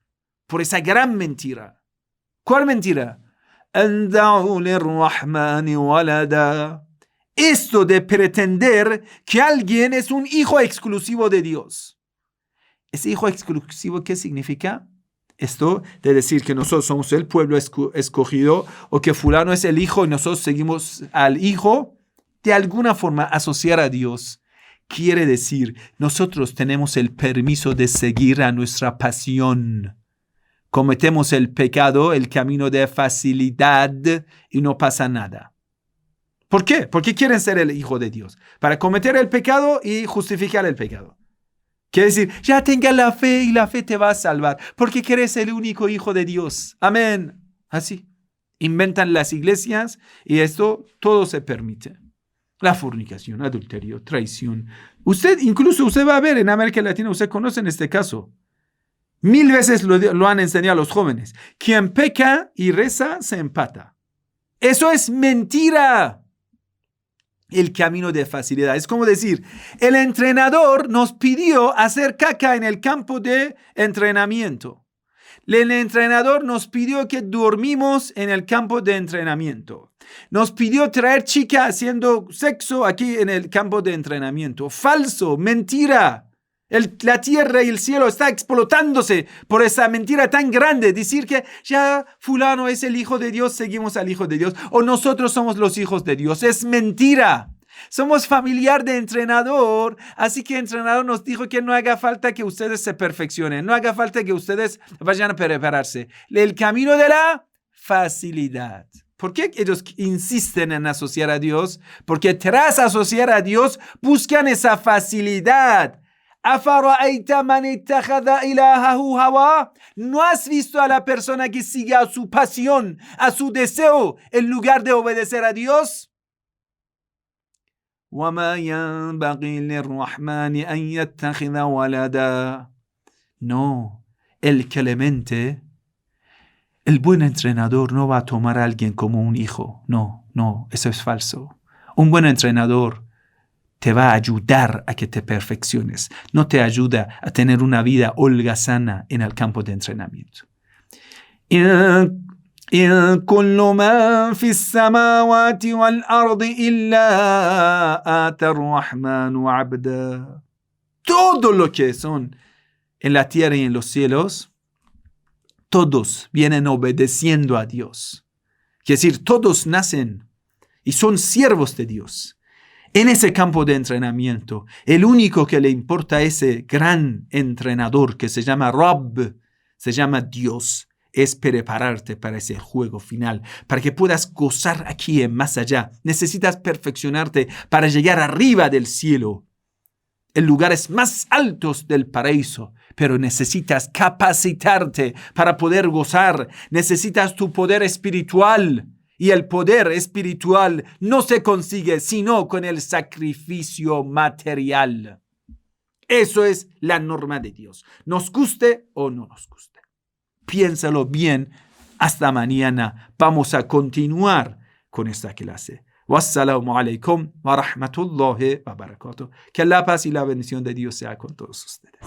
por esa gran mentira. ¿Cuál mentira? Esto de pretender que alguien es un hijo exclusivo de Dios. ¿Ese hijo exclusivo qué significa? Esto de decir que nosotros somos el pueblo escogido, o que fulano es el hijo y nosotros seguimos al hijo. De alguna forma, asociar a Dios quiere decir, nosotros tenemos el permiso de seguir a nuestra pasión. Cometemos el pecado, el camino de facilidad, y no pasa nada. ¿Por qué? Porque quieren ser el hijo de Dios. Para cometer el pecado y justificar el pecado. Quiere decir, ya tenga la fe y la fe te va a salvar. Porque quieres ser el único hijo de Dios. Amén. Así. Inventan las iglesias y esto todo se permite. La fornicación, adulterio, traición. Incluso usted va a ver en América Latina, usted conoce en este caso. 1000 veces lo han enseñado a los jóvenes. Quien peca y reza se empata. Eso es mentira. El camino de facilidad. Es como decir, el entrenador nos pidió hacer caca en el campo de entrenamiento. El entrenador nos pidió que dormimos en el campo de entrenamiento. Nos pidió traer chica haciendo sexo aquí en el campo de entrenamiento. Falso, mentira. La tierra y el cielo está explotándose por esa mentira tan grande. Decir que ya fulano es el hijo de Dios, seguimos al hijo de Dios, o nosotros somos los hijos de Dios. Es mentira. Somos familiar de entrenador, así que el entrenador nos dijo que no haga falta que ustedes se perfeccionen, no haga falta que ustedes vayan a prepararse. El camino de la facilidad. ¿Por qué ellos insisten en asociar a Dios? Porque tras asociar a Dios buscan esa facilidad. ¿No has visto a la persona que sigue a su pasión, a su deseo, en lugar de obedecer a Dios? No, el clemente, el buen entrenador no va a tomar a alguien como un hijo. No, eso es falso. Un buen entrenador te va a ayudar a que te perfecciones. No te ayuda a tener una vida holgazana en el campo de entrenamiento. كل من في السماوات والأرض إلا آتى الرحمن عبدا. Todo lo que son en la tierra y en los cielos, todos vienen obedeciendo a Dios. Quiere decir, todos nacen y son siervos de Dios. En ese campo de entrenamiento, el único que le importa a ese gran entrenador que se llama Rabb, se llama Dios, es prepararte para ese juego final, para que puedas gozar aquí en más allá. Necesitas perfeccionarte para llegar arriba del cielo, en lugares más altos del paraíso, pero necesitas capacitarte para poder gozar. Necesitas tu poder espiritual, y el poder espiritual no se consigue sino con el sacrificio material. Eso es la norma de Dios, nos guste o no nos guste. Piénsalo bien. Hasta mañana. Vamos a continuar con esta clase. Wassalamu alaikum wa rahmatullahi wa barakatuh. Que la paz y la bendición de Dios sea con todos ustedes.